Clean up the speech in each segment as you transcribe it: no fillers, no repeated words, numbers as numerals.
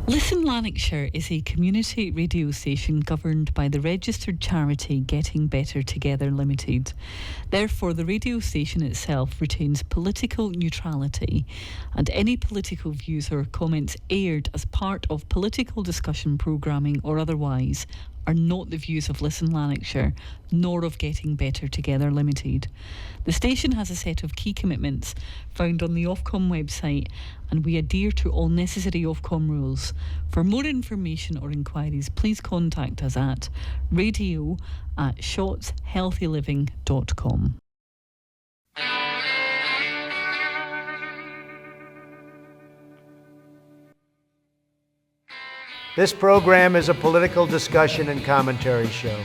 Listen Lanarkshire is a community radio station governed by the registered charity Getting Better Together Limited. Therefore, the radio station itself retains political neutrality, and any political views or comments aired as part of political discussion programming or otherwise are not the views of Listen Lanarkshire, nor of Getting Better Together Limited. The station has a set of key commitments found on the Ofcom website, and we adhere to all necessary Ofcom rules. For more information or inquiries, please contact us at radio@shotshealthyliving.com. This program is a political discussion and commentary show.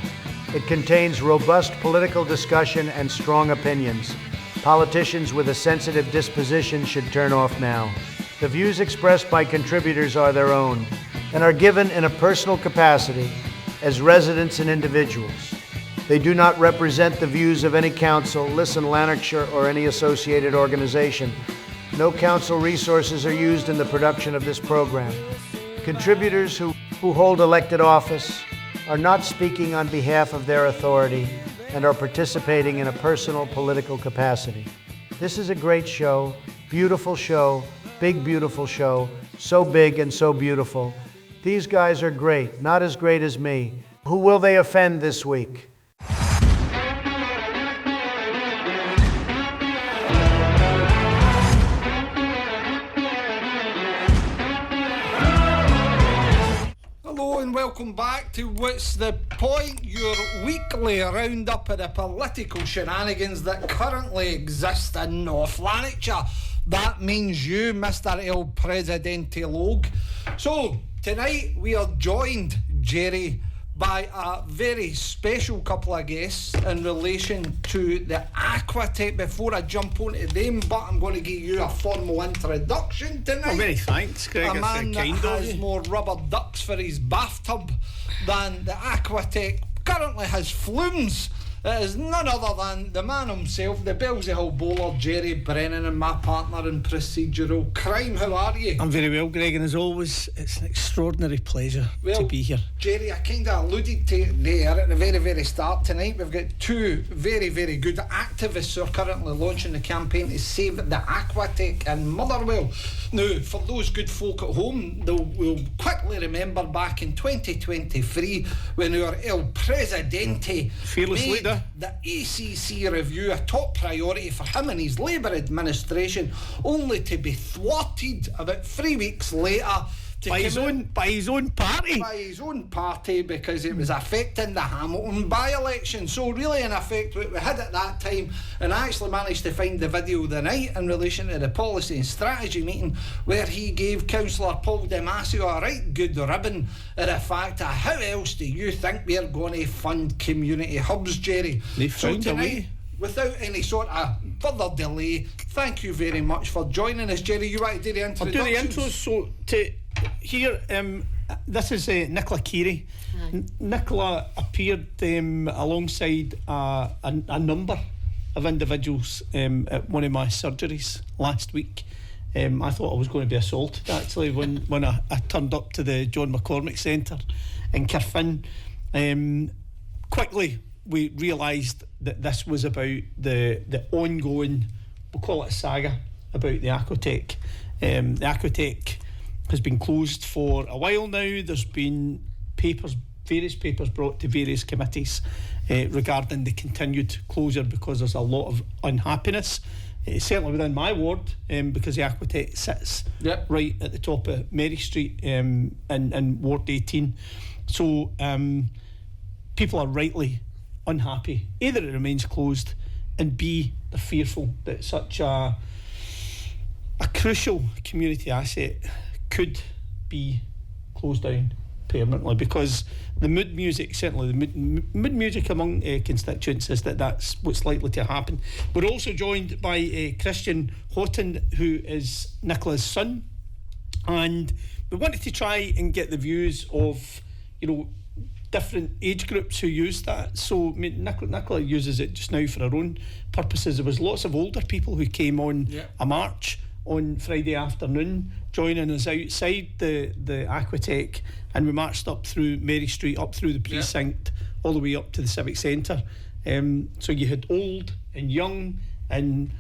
It contains robust political discussion and strong opinions. Politicians with a sensitive disposition should turn off now. The views expressed by contributors are their own and are given in a personal capacity as residents and individuals. They do not represent the views of any council, Listen Lanarkshire, or any associated organization. No council resources are used in the production of this program. Contributors who hold elected office are not speaking on behalf of their authority and are participating in a personal political capacity. This is a great show, beautiful show, big beautiful show, so big and so beautiful. These guys are great, not as great as me. Who will they offend this week? Welcome back to What's the Point, your weekly roundup of the political shenanigans that currently exist in North Lanarkshire. That means you, Mr. El Presidente Logue. So, tonight we are joined, Jerry, by a very special couple of guests in relation to the Aquatec. Before I jump onto them, but I'm going to give you a formal introduction tonight. Oh, many thanks, Greg. A man that has more rubber ducks for his bathtub than the Aquatec currently has flumes. It is none other than the man himself, the Belsey Hill bowler, Jerry Brennan, and my partner in procedural crime. How are you? I'm very well, Greg, and as always, it's an extraordinary pleasure to be here. Jerry, I kind of alluded to it there at the very, very start. Tonight we've got two very, very good activists who are currently launching the campaign to save the Aquatec in Motherwell. Now, for those good folk at home, they will quickly remember back in 2023 when our El Presidente fearless leader, the ACC review a top priority for him and his Labour administration, only to be thwarted about 3 weeks later by his own party. By his own party, because it was affecting the Hamilton by-election. So really, in effect, what we had at that time, and I actually managed to find the video the night in relation to the policy and strategy meeting, where he gave Councillor Paul Demasio a right good ribbon at the fact of how else do you think we're going to fund community hubs, Jerry? They found a way. Without any sort of further delay, thank you very much for joining us, Jerry. You want to do the introductions? I'll do the intros. So here, this is Nicola Keary. Nicola appeared alongside a number of individuals at one of my surgeries last week. I thought I was going to be assaulted actually when I turned up to the John McCormick Centre in Carfin. Quickly we realised that this was about the ongoing, we'll call it a saga, about the Aquatec. The Aquatec has been closed for a while now. There's been various papers brought to various committees regarding the continued closure, because there's a lot of unhappiness, certainly within my ward, because the Aquatec sits right at the top of Mary Street in Ward 18. So people are rightly unhappy. A, that it remains closed, and B, they're fearful that such a crucial community asset could be closed down permanently, because the mood music, certainly the mood music among constituents, is that that's what's likely to happen. We're also joined by Christian Houghton, who is Nicola's son, and we wanted to try and get the views of, different age groups who use that. So Nicola uses it just now for her own purposes. There was lots of older people who came on a march on Friday afternoon, joining us outside the Aquatec, and we marched up through Mary Street, up through the precinct, all the way up to the Civic Centre. So you had old and young, and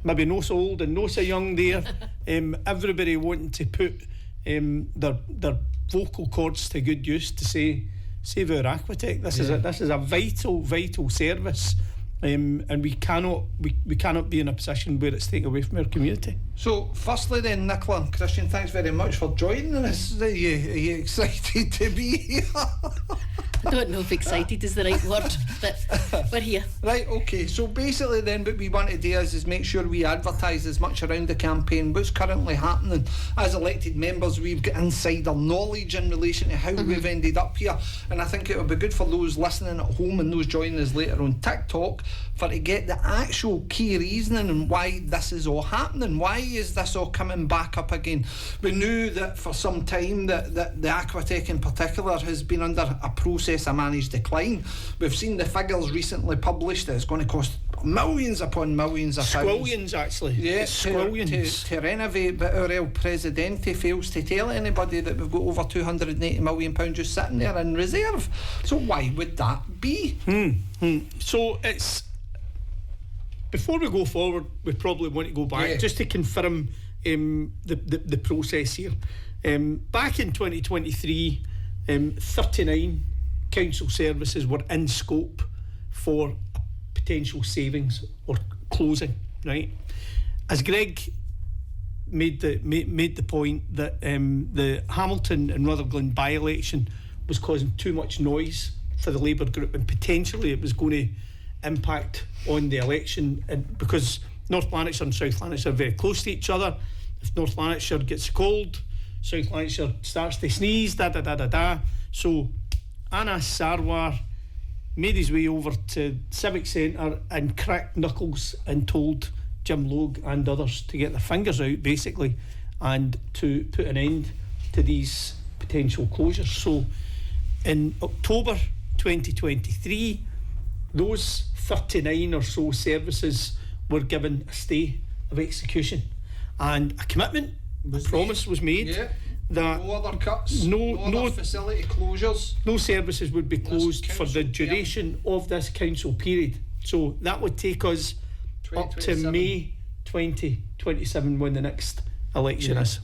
maybe no so old and no so young there. Everybody wanting to put their vocal cords to good use to say, save our Aquatec. This is a vital service. And we cannot be in a position where it's taken away from our community. So, firstly, then, Nicola and Christian, thanks very much for joining us. Are you excited to be here? I don't know if excited is the right word, but we're here. Right, okay. So basically then what we want to do is make sure we advertise as much around the campaign, what's currently happening. As elected members, we've got insider knowledge in relation to how we've ended up here. And I think it would be good for those listening at home and those joining us later on TikTok for to get the actual key reasoning and why this is all happening. Why is this all coming back up again? We knew that for some time that the Aquatec in particular has been under a process of managed decline. We've seen the figures recently published that it's going to cost millions upon millions of squillions, actually. Yeah, squillions to renovate, but our El Presidente fails to tell anybody that we've got over £280 million just sitting there in reserve. So why would that be? So it's, before we go forward, we probably want to go back just to confirm the process here. Back in 2023, 39 council services were in scope for a potential savings or closing, right? As Greg made the point that the Hamilton and Rutherglen by-election was causing too much noise for the Labour group, and potentially it was going to impact on the election, and because North Lanarkshire and South Lanarkshire are very close to each other. If North Lanarkshire gets cold, South Lanarkshire starts to sneeze, So Anas Sarwar made his way over to Civic Centre and cracked knuckles and told Jim Logue and others to get their fingers out, basically, and to put an end to these potential closures. So in October 2023, those 39 or so services were given a stay of execution, and a commitment, a promise was made that no other cuts, no other facility closures, no services would be closed for the duration of this council period. So that would take us up to May 2027 when the next election is.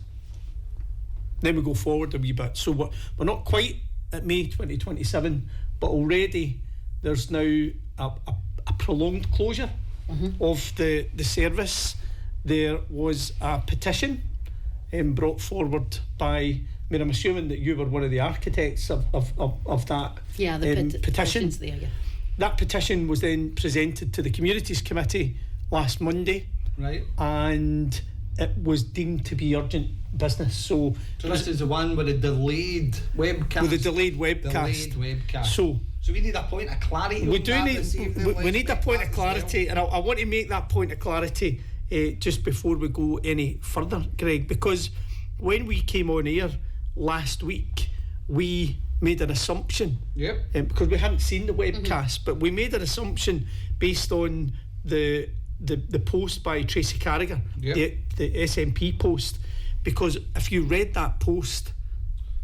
Then we go forward a wee bit. So we're not quite at May 2027, but already there's now a prolonged closure of the service. There was a petition brought forward by, I mean, I'm assuming that you were one of the architects of that petition. There, That petition was then presented to the Communities Committee last Monday, right? And it was deemed to be urgent business. So this is the one with a delayed webcast. With a delayed webcast. So we need a point of clarity. We need a point of clarity, and I want to make that point of clarity just before we go any further, Greg, because when we came on air last week, we made an assumption, because we hadn't seen the webcast, but we made an assumption based on the post by Tracy Carragher, the SNP post, because if you read that post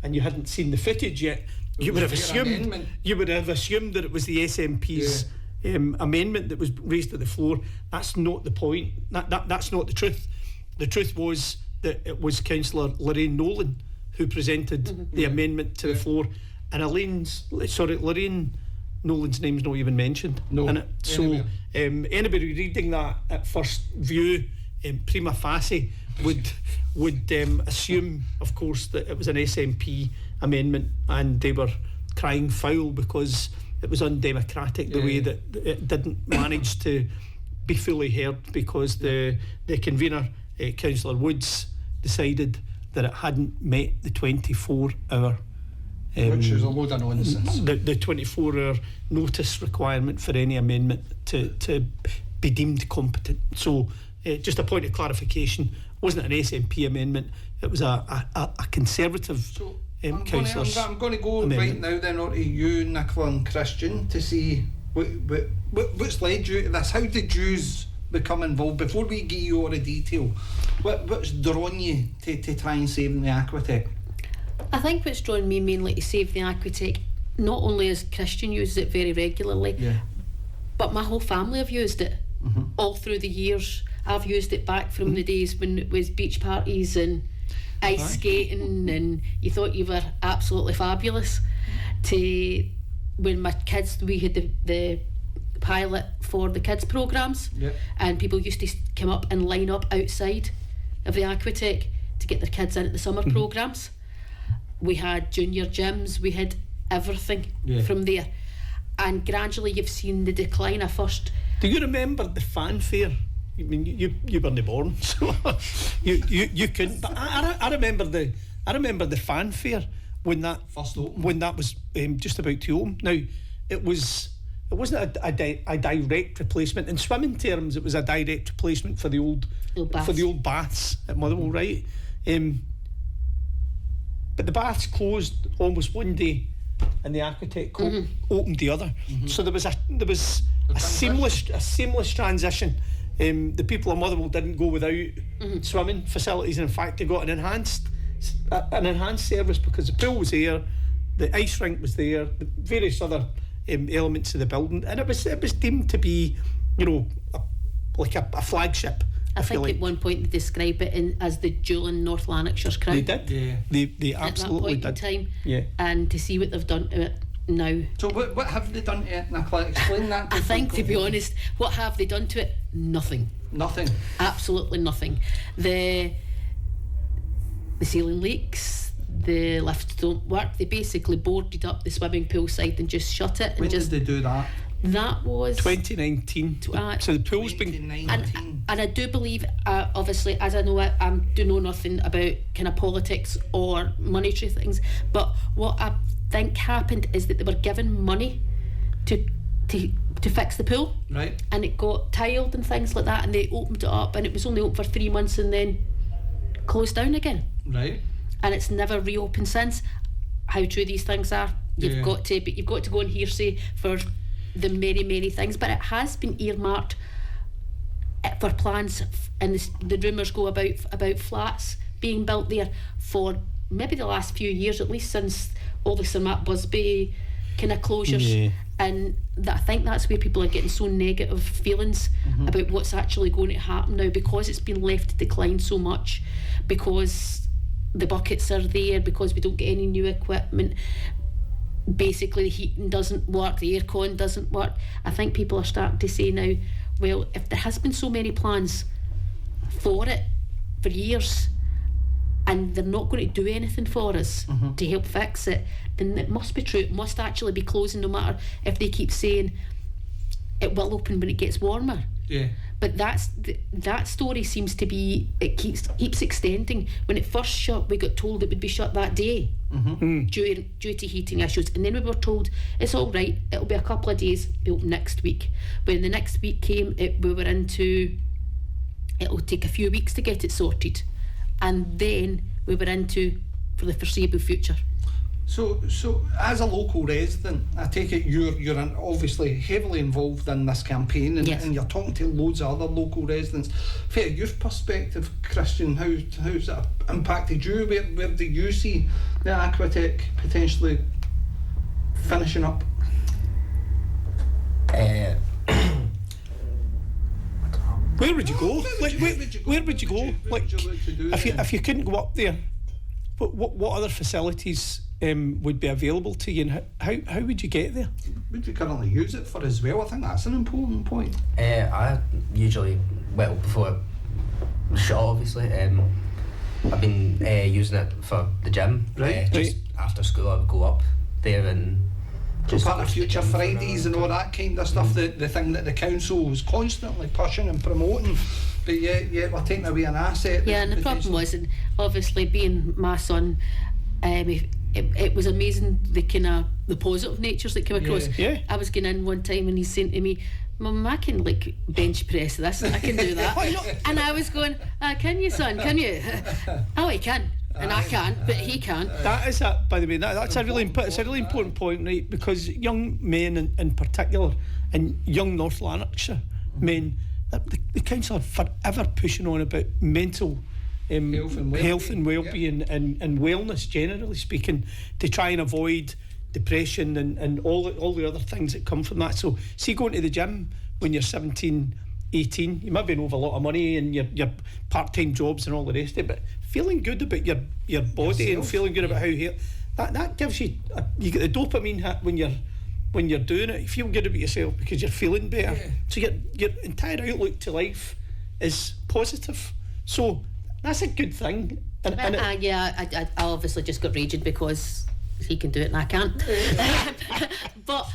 and you hadn't seen the footage yet, you would have assumed that it was the SNP's amendment that was raised at the floor. That's not the point. That's not the truth. The truth was that it was Councillor Lorraine Nolan who presented the amendment to the floor, and Lorraine Nolan's name's not even mentioned in it. So anybody reading that at first view, prima facie, would assume, of course, that it was an SNP amendment, and they were crying foul because it was undemocratic the way that it didn't manage to be fully heard, because the convener, Councillor Woods, decided that it hadn't met the 24-hour which is a load of nonsense. The 24-hour notice requirement for any amendment to be deemed competent. So just a point of clarification, it wasn't an SNP amendment, it was a Conservative councillor's I'm going to go amendment. right now then on to you, Nicola and Christian, to see what's led you to this. How did you become involved? Before we give you all the detail, what's drawn you to try and save the Aquatec? I think what's drawn me mainly to save the Aquatec, not only as Christian uses it very regularly, but my whole family have used it all through the years. I've used it back from the days when it was beach parties and ice skating, and you thought you were absolutely fabulous, to when my kids, we had the pilot for the kids programmes, and people used to come up and line up outside of the Aquatec to get their kids in at the summer programmes. We had junior gyms, we had everything from there, and gradually you've seen the decline. Do you remember the fanfare? I mean, you weren't born, so you couldn't. But I remember the fanfare when that first opened. When that was just about to open. Now it wasn't a direct replacement in swimming terms. It was a direct replacement for the old baths at Motherwell, right? But the baths closed almost one day, and the Aquatec opened the other. So there was a seamless transition. The people of Motherwell didn't go without swimming facilities, and in fact they got an enhanced service because the pool was there, the ice rink was there, the various other elements of the building, and it was deemed to be, like a flagship. I think at one point they describe it as the jewel in North Lanarkshire's crown. They did. They absolutely did. At that point in time. Yeah. And to see what they've done to it now. So what have they done to it, Nicola? Explain that. I think, to be honest, what have they done to it? Nothing. Nothing. Absolutely nothing. The ceiling leaks, the lifts don't work. They basically boarded up the swimming pool side and just shut it. When did they do that? That was 2019. So the pool's been. And I do believe, obviously, as I know, I do know nothing about kind of politics or monetary things, but what I think happened is that they were given money to fix the pool, right? And it got tiled and things like that, and they opened it up, and it was only open for 3 months and then closed down again, right? And it's never reopened since. How true these things are, you've got to go on hearsay for the many things, but it has been earmarked for plans, and the rumours go about flats being built there for maybe the last few years, at least since all the Sir Matt Busby kind of closures, and I think that's where people are getting so negative feelings about what's actually going to happen now, because it's been left to decline so much, because the buckets are there, because we don't get any new equipment. Basically the heating doesn't work, the aircon doesn't work. I think people are starting to say now, well, if there has been so many plans for it for years and they're not going to do anything for us to help fix it, then it must be true. It must actually be closing, no matter if they keep saying it will open when it gets warmer. Yeah. But that story seems to be, it keeps extending. When it first shut, we got told it would be shut that day due to heating issues, and then we were told it's all right, it'll be a couple of days, it'll open next week. When the next week came, we were into it'll take a few weeks to get it sorted, and then we were into for the foreseeable future. So as a local resident, I take it you're obviously heavily involved in this campaign, and, and you're talking to loads of other local residents. From a youth perspective, Christian, how's that impacted you? Where do you see the Aquatec potentially finishing up? Where would you go? Where would you go? If you couldn't go up there, what other facilities would be available to you, and how would you get there? Would you currently use it for as well? I think that's an important point. I usually, before the show, obviously, I've been using it for the gym. Just after school, I would go up there and just part of Future Fridays and all that kind of stuff. The thing that the council was constantly pushing and promoting. But we're taking away an asset. Yeah, and the problem was, and obviously being my son, it was amazing the positive natures that came across. Yeah. I was going in one time and he's saying to me, Mum, I can bench press this, I can do that. And I was going, can you, son, can you? Oh, he can. And I can't, but he can. That is by the way, that's a really important point, right? Because young men in particular, and young North Lanarkshire men, the council are forever pushing on about mental health and well-being and wellness, generally speaking, to try and avoid depression and all the other things that come from that. So see, going to the gym when you're 17, 18, you might be over a lot of money and your part-time jobs and all the rest of it, but feeling good about your body yourself, and feeling good about how that gives you get the dopamine hit when you're doing it. You feel good about yourself because you're feeling better. So your entire outlook to life is positive. So that's a good thing. I obviously just got raging because he can do it and I can't. But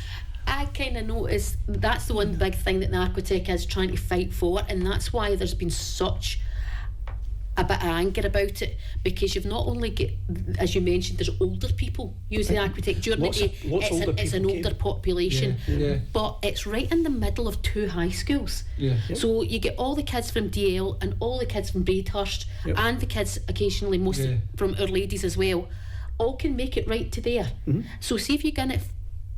I kind of noticed that's the one big thing that the Aquatec is trying to fight for, and that's why there's been such a bit of anger about it, because you've not only got, as you mentioned, there's older people using the Aquatec during the day. It's an older population, but it's right in the middle of 2 high schools. So you get all the kids from DL and all the kids from Braidhurst, and the kids occasionally, from Our Ladies as well, all can make it right to there. So see if you get it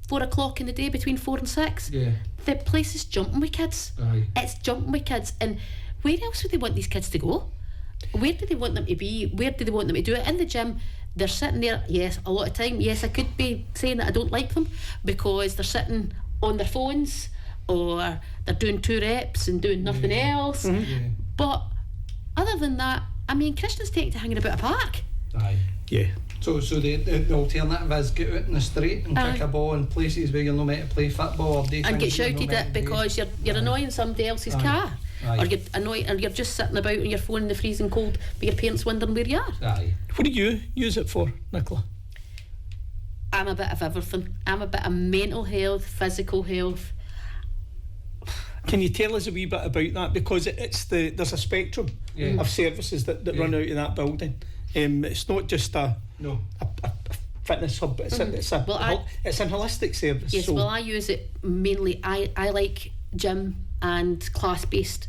4 o'clock in the day between 4 and 6, the place is jumping with kids. It's jumping with kids. And where else would they want these kids to go? Where do they want them to be? Where do they want them to do it? In the gym, they're sitting there, yes, a lot of time. Yes, I could be saying that I don't like them because they're sitting on their phones or they're doing 2 reps and doing nothing else. But other than that, I mean, Christians take to hanging about a park. So the alternative is get out in the street and kick a ball in places where you're not meant to play football, or and get shouted at because you're annoying somebody else's car, or you're annoying, or you're just sitting about on your phone in the freezing cold, but your parents wondering where you are. What do you use it for, Nicola? I'm a bit of everything. I'm a bit of mental health, physical health. Can you tell us a wee bit about that? Because there's a spectrum of services that run out of that building. It's not just a fitness hub. It's an holistic service. Yes, well, I use it mainly. I like gym and class based.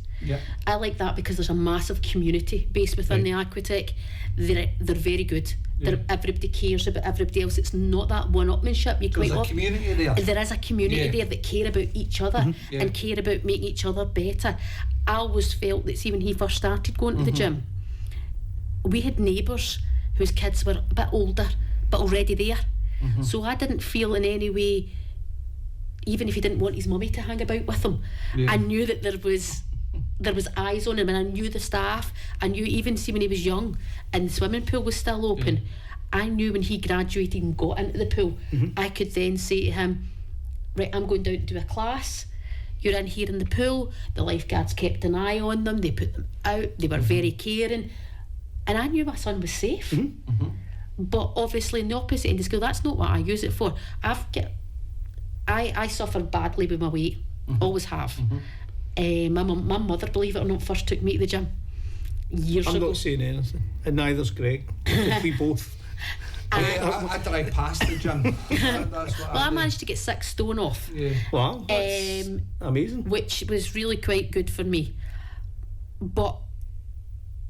I like that because there's a massive community based within the Aquatec. They're very good. Everybody cares about everybody else. It's not that one-upmanship. There's a community there. There is a community there that care about each other and care about making each other better. I always felt that, see, when he first started going to the gym, we had neighbours whose kids were a bit older but already there. So I didn't feel in any way, even if he didn't want his mummy to hang about with him, I knew that there was eyes on him, and I knew the staff. I knew, even see when he was young and the swimming pool was still open, I knew when he graduated and got into the pool, I could then say to him, right, I'm going down to do a class, you're in here in the pool. The lifeguards kept an eye on them, they put them out, they were very caring, and I knew my son was safe. But obviously in the opposite end of school, that's not what I use it for. I suffered badly with my weight, always have. My mother, believe it or not, first took me to the gym years ago. I'm not saying anything, and neither's Greg. We both. I drive past the gym. That's what I managed to get 6 stone off. Wow, that's amazing. Which was really quite good for me. But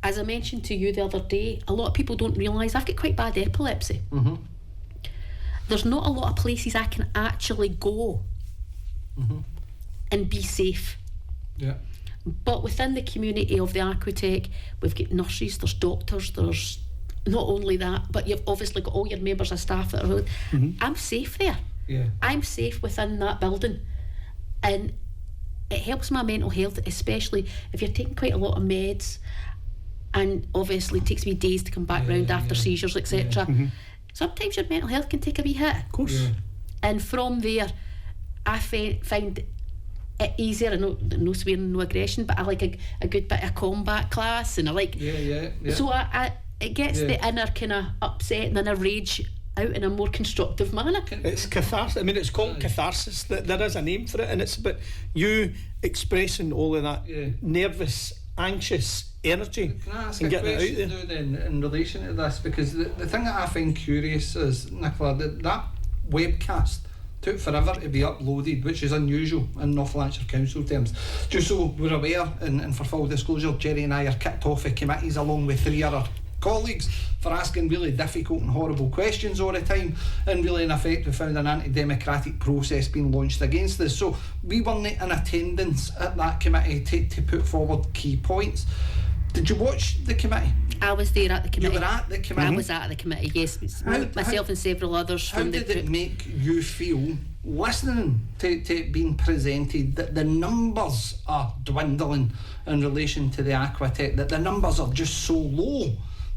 as I mentioned to you the other day, a lot of people don't realise I've got quite bad epilepsy. There's not a lot of places I can actually go and be safe. But within the community of the Aquatec, we've got nurses, there's doctors, there's not only that, but you've obviously got all your members of staff that are I'm safe there. I'm safe within that building, and it helps my mental health, especially if you're taking quite a lot of meds, and obviously it takes me days to come back round after seizures, etc. Sometimes your mental health can take a wee hit, of course. And from there I find it easier. I know, no swearing, no aggression, but I like a good bit of combat class, and I like so it gets the inner kind of upset and inner rage out in a more constructive manner. It's catharsis. I mean, it's called catharsis. There is a name for it, and it's about you expressing all of that nervous, anxious energy. Can I ask and a getting question it out there? though then, in relation to this? Because the thing that I find curious is, Nicola, that webcast took forever to be uploaded, which is unusual in North Lanarkshire Council terms. Just so we're aware, and for full disclosure, Jerry and I are kicked off of committees along with 3 other colleagues for asking really difficult and horrible questions all the time, and really in effect we found an anti-democratic process being launched against us. So we weren't in attendance at that committee to put forward key points. Did you watch the committee? I was there at the committee. You were at the committee? I was at the committee, yes. Myself and several others How from the did it group. make you feel listening to it being presented that the numbers are dwindling in relation to the Aquatec, that the numbers are just so low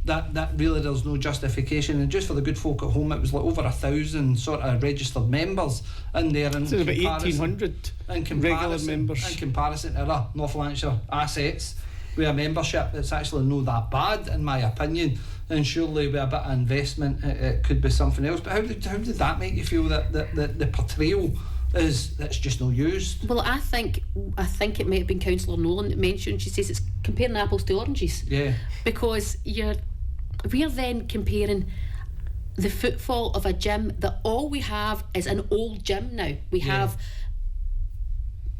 that really there's no justification? And just for the good folk at home, it was like over 1,000 sort of registered members in there. So about 1,800 regular members. In comparison to other North Lanarkshire assets, with a membership that's actually not that bad in my opinion, and surely with a bit of investment it could be something else. But how did that make you feel that the portrayal is that's just no used? Well, I think it might have been Councillor Nolan that mentioned, she says it's comparing apples to oranges. Yeah. Because we're then comparing the footfall of a gym that all we have is an old gym now. We have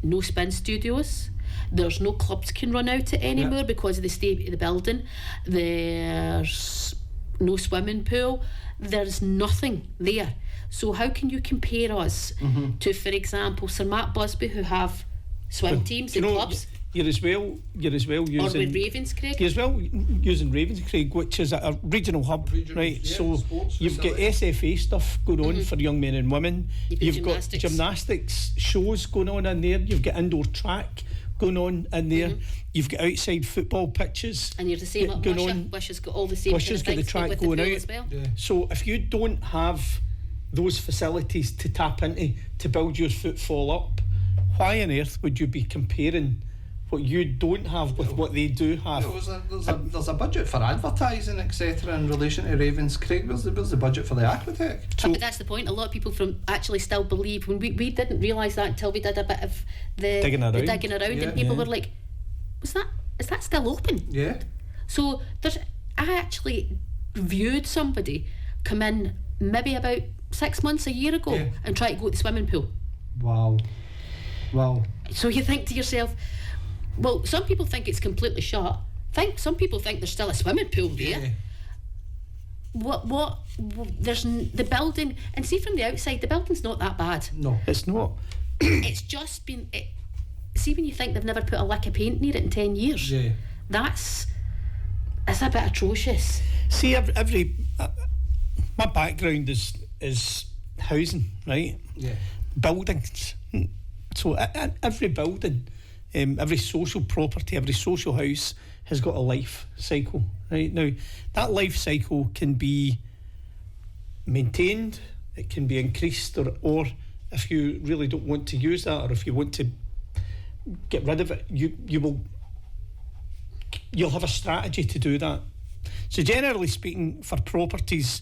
no spin studios. There's no clubs can run out it anymore because of the state of the building. There's no swimming pool. There's nothing there. So how can you compare us to, for example, Sir Matt Busby, who have swim teams and clubs? You're as well using, or with Ravenscraig. You're as well using Ravenscraig, which is a regional hub, right? Yeah, so you've got SFA stuff going on for young men and women. You've got gymnastics shows going on in there. You've got indoor track going on in there. You've got outside football pitches. And you're the same at Wish has got all the same Wish has got the track going out as well. Yeah. So if you don't have those facilities to tap into to build your footfall up, why on earth would you be comparing what you don't have with what they do have? There's a budget for advertising, etc. in relation to Ravenscraig. Where's the budget for the Aquatec? But that's the point. A lot of people from actually still believe, when we didn't realise that until we did a bit of the digging around and people were like, is that still open? Yeah. So I actually viewed somebody come in maybe about 6 months, a year ago and try to go to the swimming pool. Wow. So you think to yourself, well, some people think it's completely shut. Some people think there's still a swimming pool there. There's the building, and see from the outside, the building's not that bad. No, it's not. It's just been. See, when you think they've never put a lick of paint near it in 10 years, that's a bit atrocious. See, every my background is housing, right? Yeah. Buildings. So every building, every social property, every social house has got a life cycle, right? Now, that life cycle can be maintained, it can be increased, or if you really don't want to use that, or if you want to get rid of it, you'll have a strategy to do that. So generally speaking, for properties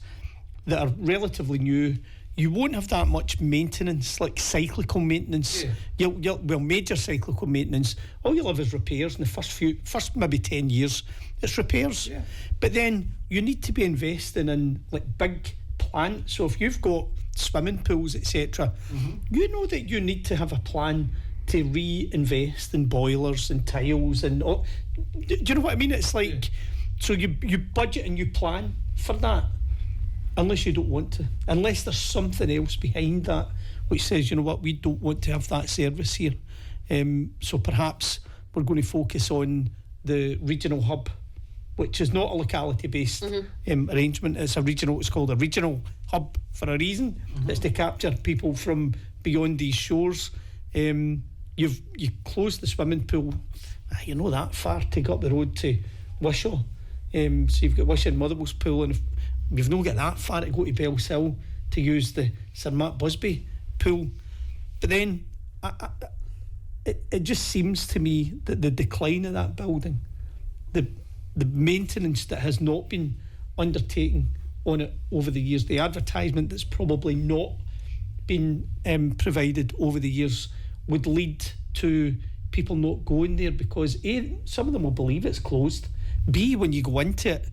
that are relatively new, you won't have that much maintenance, like cyclical maintenance. Major cyclical maintenance. All you'll have is repairs in the first maybe 10 years. It's repairs. Yeah. But then you need to be investing in like big plants. So if you've got swimming pools, etc., you know that you need to have a plan to reinvest in boilers and tiles and all. Do you know what I mean? It's like, so you budget and you plan for that. Unless you don't want to, unless there's something else behind that which says, you know what, we don't want to have that service here. So perhaps we're going to focus on the regional hub, which is not a locality-based arrangement. It's called a regional hub for a reason. It's to capture people from beyond these shores. You close the swimming pool, you're not that far to go up the road to Wishaw. So you've got Wishaw and Motherwell's pool, and if you've not got that far to go to Bells Hill to use the Sir Matt Busby pool. But then it just seems to me that the decline of that building, the maintenance that has not been undertaken on it over the years, the advertisement that's probably not been provided over the years would lead to people not going there because A, some of them will believe it's closed. B, when you go into it,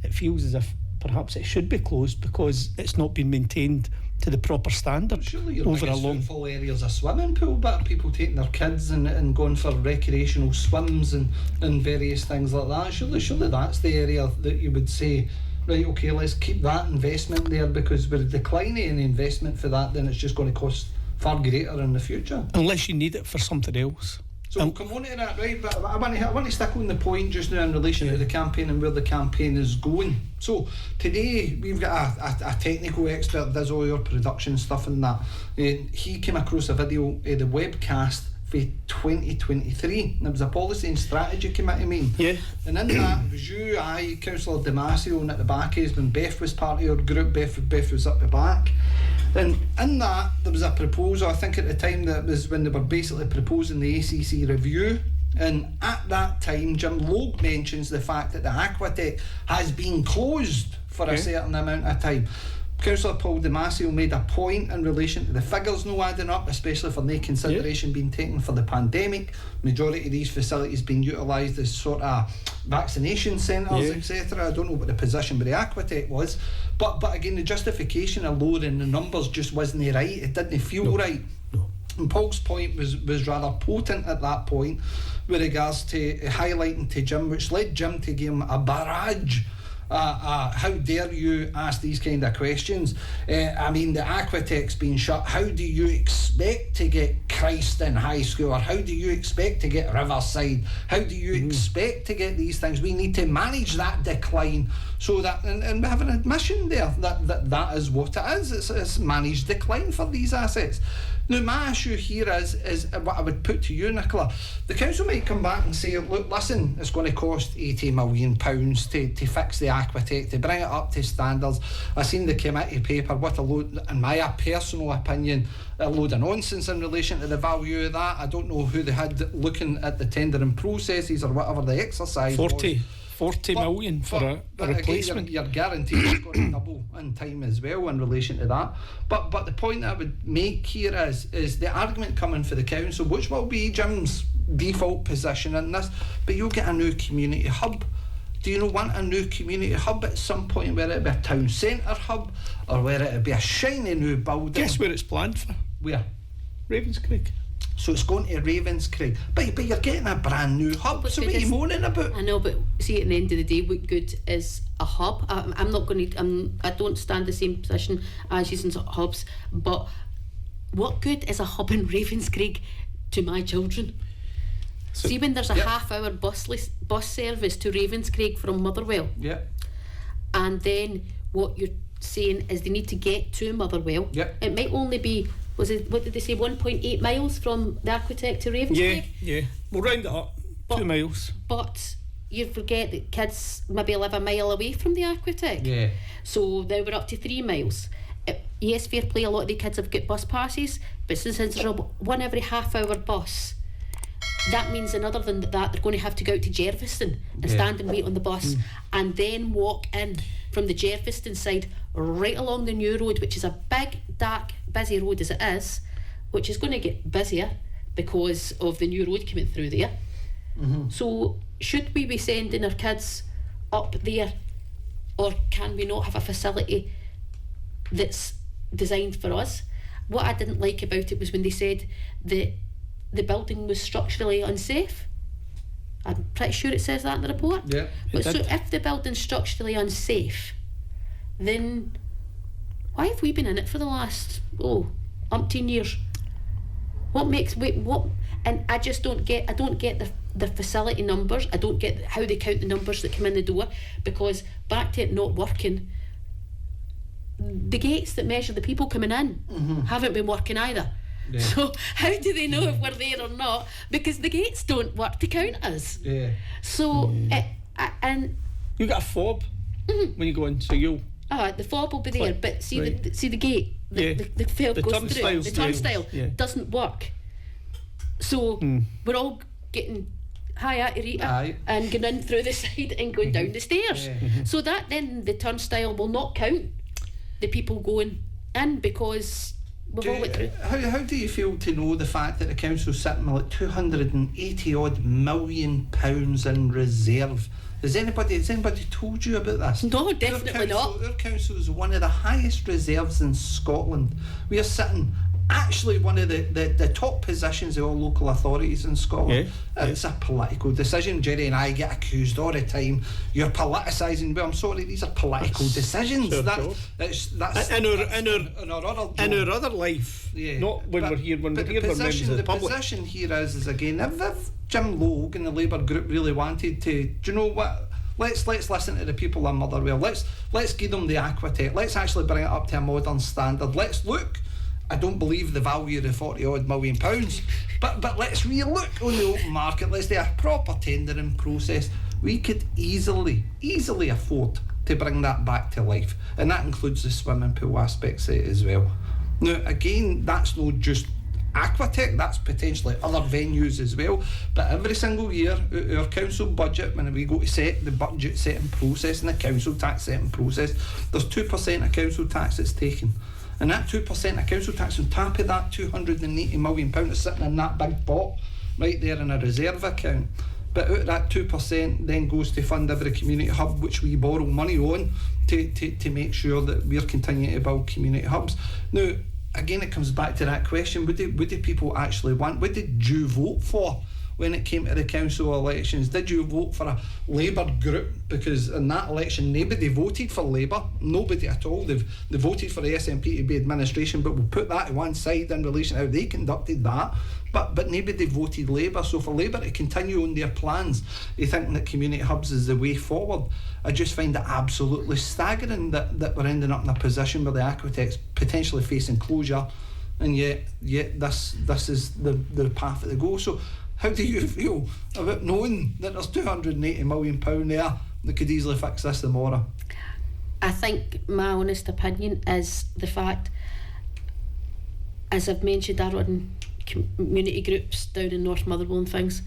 it feels as if perhaps it should be closed because it's not been maintained to the proper standard Surely your over a biggest long. footfall area's a swimming pool, but people taking their kids and going for recreational swims and various things like that. Surely that's the area that you would say, right, okay, let's keep that investment there, because with a decline in investment for that, then it's just going to cost far greater in the future. Unless you need it for something else. So we'll come on to that, right? But I want to stick on the point just now in relation to the campaign and where the campaign is going. So today we've got a technical expert that does all your production stuff and that. He came across a video of the webcast for 2023. And it was a policy and strategy committee meeting. Yeah. And in that it was you, I, Councillor Damasio, and at the back is when Beth was part of your group. Beth was up the back. And in that, there was a proposal, I think at the time that was when they were basically proposing the ACC review. And at that time, Jim Logue mentions the fact that the Aquatec has been closed for a certain amount of time. Councillor Paul Damasio made a point in relation to the figures no adding up, especially for no consideration being taken for the pandemic. Majority of these facilities being utilised as sort of vaccination centres, etc. I don't know what the position with the Aquatec was, but again, the justification of lowering the numbers just wasn't right. It didn't feel right. No. And Paul's point was rather potent at that point with regards to highlighting to Jim, which led Jim to give him a barrage. How dare you ask these kind of questions? I mean, the Aquatec's been shut. How do you expect to get Christon High School, or how do you expect to get Riverside? How do you expect to get these things? We need to manage that decline so that, and we have an admission there that is what it is. It's managed decline for these assets. Now, my issue here is what I would put to you, Nicola. The council might come back and say, look, listen, it's going to cost £80 million to fix the Aquatec, to bring it up to standards. I've seen the committee paper, what a load, in my personal opinion, a load of nonsense in relation to the value of that. I don't know who they had looking at the tendering processes or whatever the exercise was. 40 million for a replacement. Again, you're guaranteed it's going to double in time as well in relation to that. But the point I would make here is the argument coming for the council, which will be Jim's default position in this, but you'll get a new community hub. Do you want a new community hub at some point, where it'll be a town centre hub, or where it'll be a shiny new building? Guess where it's planned for? Where? Ravenscraig. So it's going to Ravenscraig, but you're getting a brand new hub. So what are you moaning about? I know, but see, at the end of the day, what good is a hub? I'm not going to. I don't stand the same position as using hubs, but what good is a hub in Ravenscraig to my children? So, see, when there's a half-hour bus service to Ravenscraig from Motherwell, and then what you're saying is they need to get to Motherwell. It might only be. What did they say, 1.8 miles from the Aquatec to Ravenscraig? Yeah. We'll round it up, 2 miles. But you forget that kids maybe live a mile away from the Aquatec. Yeah. So now we're up to 3 miles. Yes, fair play, a lot of the kids have got bus passes, but since there's one every half-hour bus, that means, and other than that, they're going to have to go out to Jerviston and stand and wait on the bus, and then walk in from the Jerviston side right along the new road, which is a big, dark, busy road as it is, which is going to get busier because of the new road coming through there. So should we be sending our kids up there, or can we not have a facility that's designed for us? What I didn't like about it was when they said that the building was structurally unsafe. I'm pretty sure it says that in the report. Yeah. But so if the building's structurally unsafe, then why have we been in it for the last umpteen years? And I just don't get. I don't get the facility numbers. I don't get how they count the numbers that come in the door, because back to it not working, the gates that measure the people coming in haven't been working either. Yeah. So how do they know if we're there or not? Because the gates don't work to count us. Yeah. So and you got a fob when you go in, so you'll. The fob will be there, but see the gate, the fob goes through. The turnstile doesn't work. So we're all getting high at Rita and going in through the side and going down the stairs. So that then the turnstile will not count the people going in, because we've all went through. How do you feel to know the fact that the council's sitting with like £280 odd million in reserve Has anybody told you about this? No, definitely not. Our council is one of the highest reserves in Scotland. We are sitting actually one of the top positions of all local authorities in Scotland. It's a political decision. Jerry and I get accused all the time. You're politicising. Well, I'm sorry, these are political decisions. That's in our other life. Yeah. Not when we're here. When we're here, we're members of the public. The position here is again, if Jim Logue and the Labour group really wanted to, do you know what? Let's listen to the people in Motherwell. Let's give them the Aquatec. Let's actually bring it up to a modern standard. Let's look. I don't believe the value of the £40 million, but let's re-look on the open market. Let's do a proper tendering process. We could easily afford to bring that back to life, and that includes the swimming pool aspects of it as well. Now, again, that's not just Aquatec, that's potentially other venues as well, but every single year our council budget, when we go to set the budget setting process and the council tax setting process, there's 2% of council tax that's taken. And that 2% of council tax on top of that £280 million is sitting in that big pot right there in a reserve account. But out of that 2% then goes to fund every community hub which we borrow money on to make sure that we're continuing to build community hubs. Now, again, it comes back to that question, what do people actually want? What did you vote for when it came to the council elections? Did you vote for a Labour group? Because in that election, nobody voted for Labour, nobody at all. They voted for the SNP to be administration, but we'll put that to one side in relation to how they conducted that. But nobody voted Labour. So for Labour to continue on their plans, they think that community hubs is the way forward. I just find it absolutely staggering that we're ending up in a position where the Aquatec's potentially facing closure, and yet this is the path to go. So how do you feel about knowing that there's £280 million there that could easily fix this tomorrow? I think my honest opinion is the fact, as I've mentioned, I run community groups down in North Motherwell and things,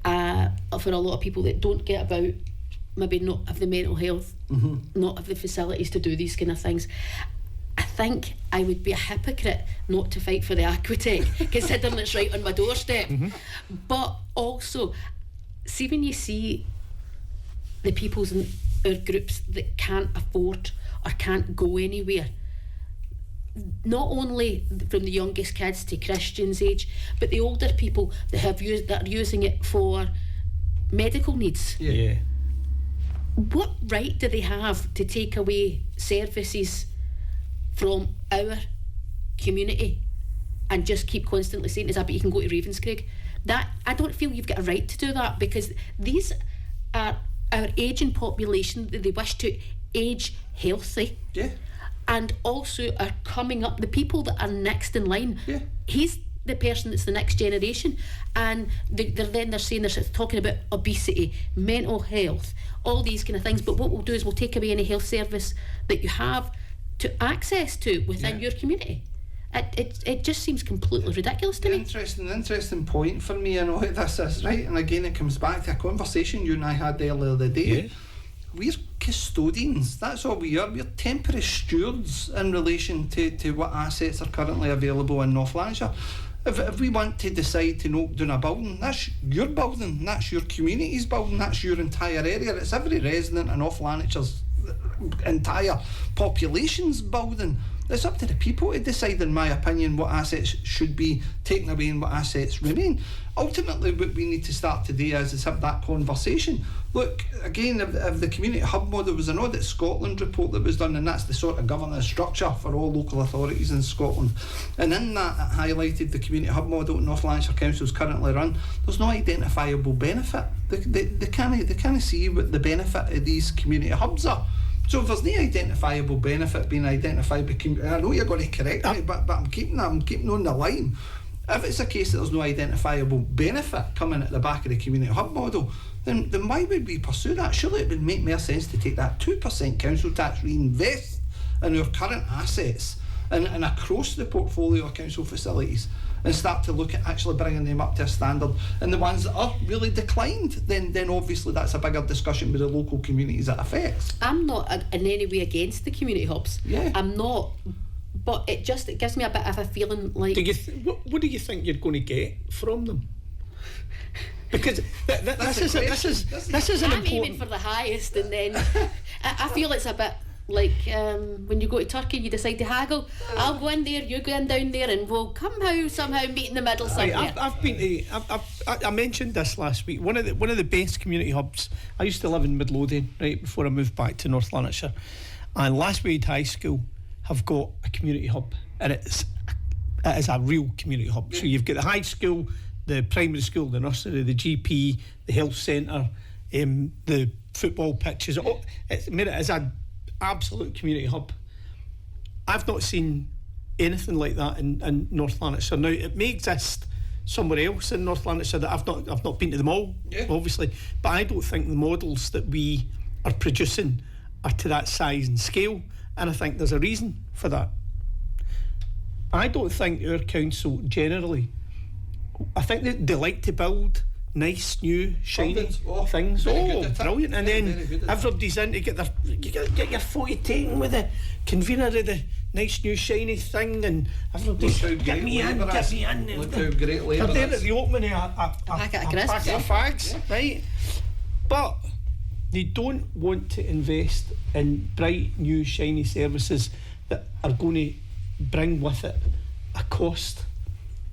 for a lot of people that don't get about, maybe not have the mental health, not have the facilities to do these kind of things. I think I would be a hypocrite not to fight for the Aquatec, considering it's right on my doorstep. But also, see when you see the peoples in our groups that can't afford or can't go anywhere, not only from the youngest kids to Christian's age, but the older people that are using it for medical needs. Yeah. What right do they have to take away services from our community and just keep constantly saying to us, but you can go to Ravenscraig? That, I don't feel you've got a right to do that, because these are our ageing population that they wish to age healthy. Yeah. And also are coming up, the people that are next in line. Yeah. He's the person that's the next generation, and they're saying, they're talking about obesity, mental health, all these kind of things. But what we'll do is we'll take away any health service that you have to access to within your community. It just seems completely ridiculous to me. Interesting point for me. I know what this is, right? And again, it comes back to a conversation you and I had earlier the day. Yeah. We're custodians, that's all we are. We're temporary stewards in relation to what assets are currently available in North Lanarkshire. If we want to decide to knock down a building, that's your building, that's your community's building, that's your entire area. It's every resident in North Lanarkshire's entire population's building. It's up to the people to decide, in my opinion, what assets should be taken away and what assets remain. Ultimately, what we need to start today is have that conversation. Look, again, if the community hub model was an Audit Scotland report that was done, and that's the sort of governance structure for all local authorities in Scotland, and in that it highlighted the community hub model that North Lanarkshire Council is currently run, there's no identifiable benefit. They can't see what the benefit of these community hubs are. So if there's no identifiable benefit being identified by I know you're going to correct me, but I'm keeping on the line. If it's a case that there's no identifiable benefit coming at the back of the community hub model, then why would we pursue that? Surely it would make more sense to take that 2% council tax, reinvest in our current assets and across the portfolio of council facilities, and start to look at actually bringing them up to a standard. And the ones that are really declined, then obviously that's a bigger discussion with the local communities it affects. I'm not in any way against the community hubs. Yeah. I'm not. But it gives me a bit of a feeling like... What do you think you're going to get from them? Because this is an I'm important. aiming for the highest, and then I feel it's a bit like when you go to Turkey and you decide to haggle. I'll go in there, you go in down there, and we'll somehow meet in the middle somewhere. I've been to. I mentioned this last week. One of the best community hubs. I used to live in Midlothian right before I moved back to North Lanarkshire, and Laswade High School have got a community hub, and it is a real community hub. So you've got the high school, the primary school, the nursery, the GP, the health centre, the football pitches. It's made it as an absolute community hub. I've not seen anything like that in North Lanarkshire. Now it may exist somewhere else in North Lanarkshire that I've not been to them all, obviously, but I don't think the models that we are producing are to that size and scale, and I think there's a reason for that. I don't think our council generally, I think they like to build nice, new, shiny things. Brilliant. And then everybody's in to get your photo taken with the convener of the nice, new, shiny thing, and everybody's get me in. Look how great Labour They're there at the opening of a packet of crisps. packet of fags, right? But they don't want to invest in bright, new, shiny services that are going to bring with it a cost,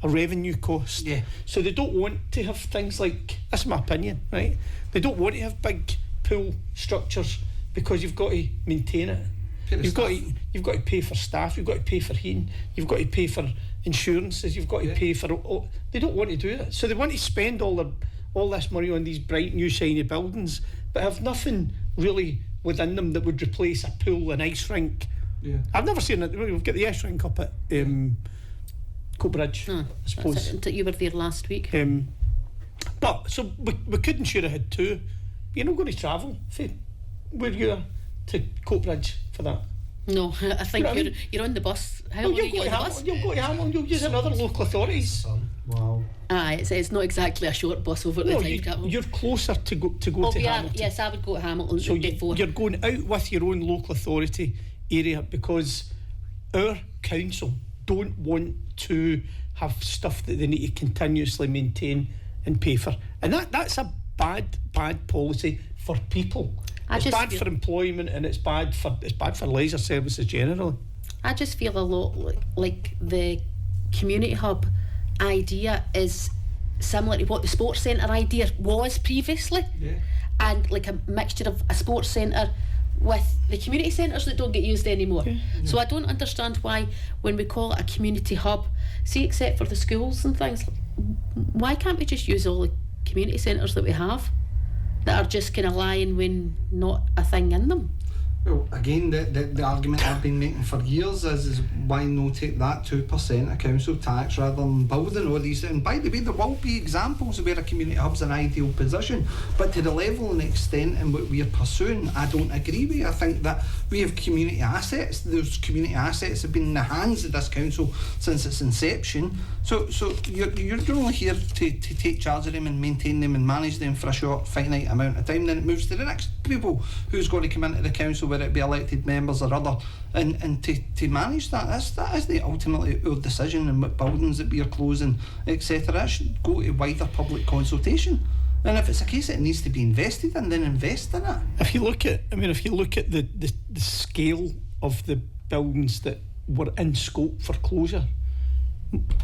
a revenue cost. So they don't want to have things like, that's my opinion, right? They don't want to have big pool structures because you've got to maintain it. You've got to pay for staff, you've got to pay for heating, you've got to pay for insurances, you've got to pay for they don't want to do that. So they want to spend all this money on these bright new shiny buildings but have nothing really within them that would replace a pool, an ice rink. I've never seen it. We've got the ice rink up at Coatbridge, I suppose. You were there last week. But so we couldn't sure have had two. You're not going to travel from where you are to Coatbridge for that. No, I think you're on the bus. How long are you on the bus? You'll go to Hamilton, you'll use another local authorities. Wow. It's not exactly a short bus over the time capital. You're closer to go to Hamilton. Yes, I would go to Hamilton so before. You're going out with your own local authority area because our council don't want to have stuff that they need to continuously maintain and pay for, and that's a bad policy for people. It's bad for employment, and it's bad for leisure services generally. I just feel a lot like the community hub idea is similar to what the sports centre idea was previously, and like a mixture of a sports centre with the community centres that don't get used anymore. So I don't understand why when we call it a community hub, see, except for the schools and things, why can't we just use all the community centres that we have that are just kind of lying when not a thing in them? Well, again, the argument I've been making for years is why not take that 2% of council tax rather than building all these. And by the way, there will be examples where a community hub's an ideal position, but to the level and extent in what we are pursuing, I don't agree with you. I think that we have community assets. Those community assets have been in the hands of this council since its inception. So you're only here to take charge of them and maintain them and manage them for a short, finite amount of time. Then it moves to the next people who's going to come into the council, whether it be elected members or other, and to manage that. That is the ultimately our decision, and what buildings that we are closing, etc. That should go to wider public consultation. And if it's a case that it needs to be invested in, then invest in it. If you look at the scale of the buildings that were in scope for closure,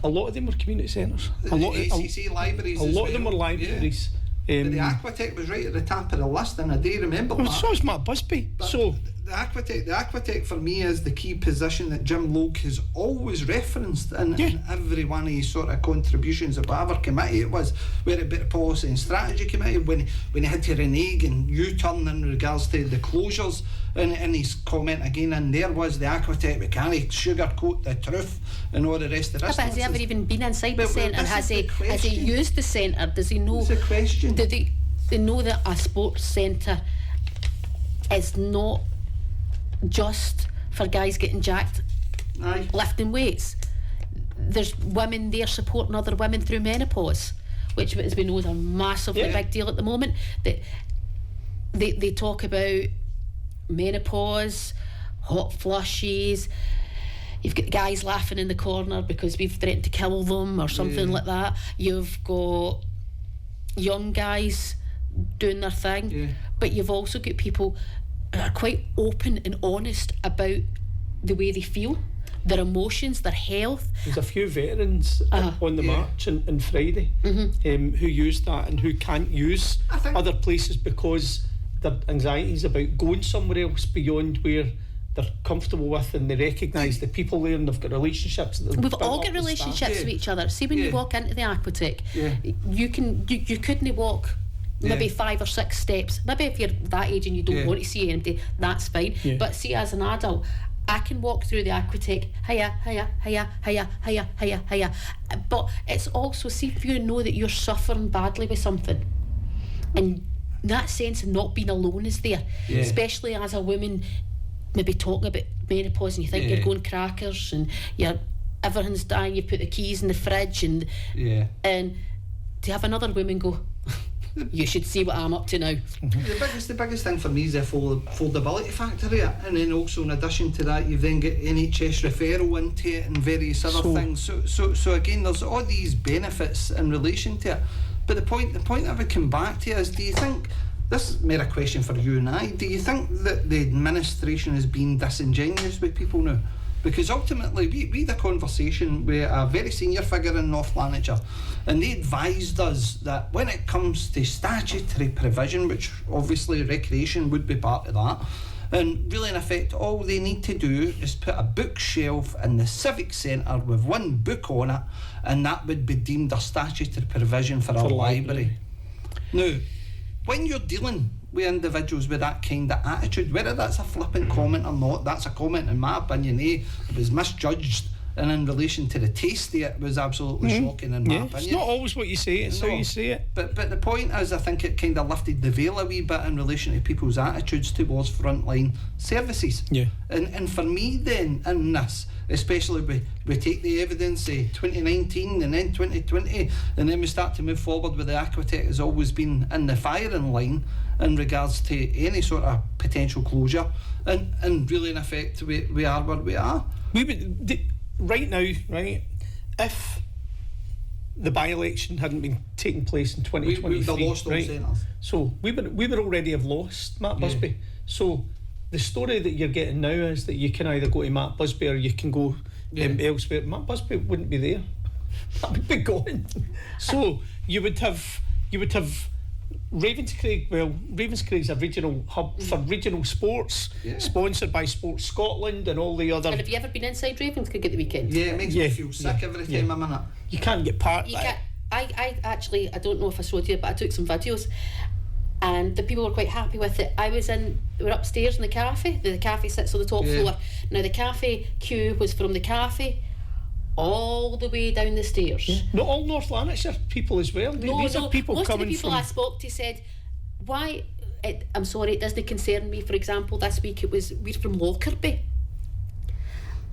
a lot of them were community centres. A lot of them were libraries. The Aquatec was right at the top of the list, and I do remember that. So is Matt Busby. So the Aquatec for me is the key position that Jim Logue has always referenced in every one of his sort of contributions at whatever committee it was, whether it be the policy and strategy committee, when he had to renege and U-turn in regards to the closures, and his comment again in there was the Aquatec, we can't sugarcoat the truth and all the rest of this. But has he ever even been inside the centre? Has he used the centre? Does he know? It's a question. Do they know that a sports centre is not just for guys getting jacked lifting weights? There's women there supporting other women through menopause, which, as we know, is a massively big deal at the moment. They talk about menopause, hot flushes. You've got guys laughing in the corner because we've threatened to kill them or something like that. You've got young guys doing their thing, Yeah. but you've also got people who are quite open and honest about the way they feel, their emotions, their health. There's a few veterans on the march on Friday who use that and who can't use I think- other places because their anxieties about going somewhere else beyond where they're comfortable with, and they recognise the people there and they've got relationships. That they've We've built all up got with relationships staff. with each other. See, when you walk into the Aquatec, you couldn't walk maybe 5 or 6 steps. Maybe if you're that age and you don't want to see anybody, that's fine. Yeah. But see, as an adult, I can walk through the Aquatec, hiya, hiya, hiya, hiya, hiya, hiya, hiya. But it's also, see if you know that you're suffering badly with something, and that sense of not being alone is there, especially as a woman, maybe talking about menopause, and you think you're going crackers and everything's dying, you put the keys in the fridge, and to have another woman go, you should see what I'm up to now. The biggest thing for me is the affordability factor here, and then also in addition to that, you've then got NHS referral into it and various other things. So again, there's all these benefits in relation to it. But the point that I would come back to is, do you think, this is more a question for you and I, do you think that the administration has been disingenuous with people now? Because ultimately we had a conversation with a very senior figure in North Lanarkshire, and they advised us that when it comes to statutory provision, which obviously recreation would be part of that, and really in effect all they need to do is put a bookshelf in the civic centre with one book on it, and that would be deemed a statutory provision for our library. Now, when you're dealing with individuals with that kind of attitude, whether that's a flippant comment or not, that's a comment in my opinion. It was misjudged, and in relation to the taste of it was absolutely shocking in my opinion. It's not always what you say, it's how you say it. But the point is, I think it kind of lifted the veil a wee bit in relation to people's attitudes towards frontline services. And for me then, in this, especially we take the evidence 2019 and then 2020, and then we start to move forward with the Aquatec has always been in the firing line in regards to any sort of potential closure, and really in effect we are where we are. We would right now, right? If the by-election hadn't been taking place in 2023, we lost those centres. So we would already have lost Matt Busby. So the story that you're getting now is that you can either go to Matt Busby or you can go elsewhere. Matt Busby wouldn't be there. That would be gone. So you would have Ravenscraig's a regional hub for regional sports, sponsored by Sports Scotland and all the other. And have you ever been inside Ravenscraig at the weekend? Yeah, it makes me feel sick every time I'm in it. You can't get part of You that. can't. I actually, I don't know if I showed you, but I took some videos, and the people were quite happy with it. We're upstairs in the cafe. The cafe sits on the top floor. Now the cafe queue was from the cafe all the way down the stairs. Not all North Lanarkshire people as well. These are people most coming of the people from. I spoke to said, why, I'm sorry, it doesn't concern me. For example, this week we're from Lockerbie.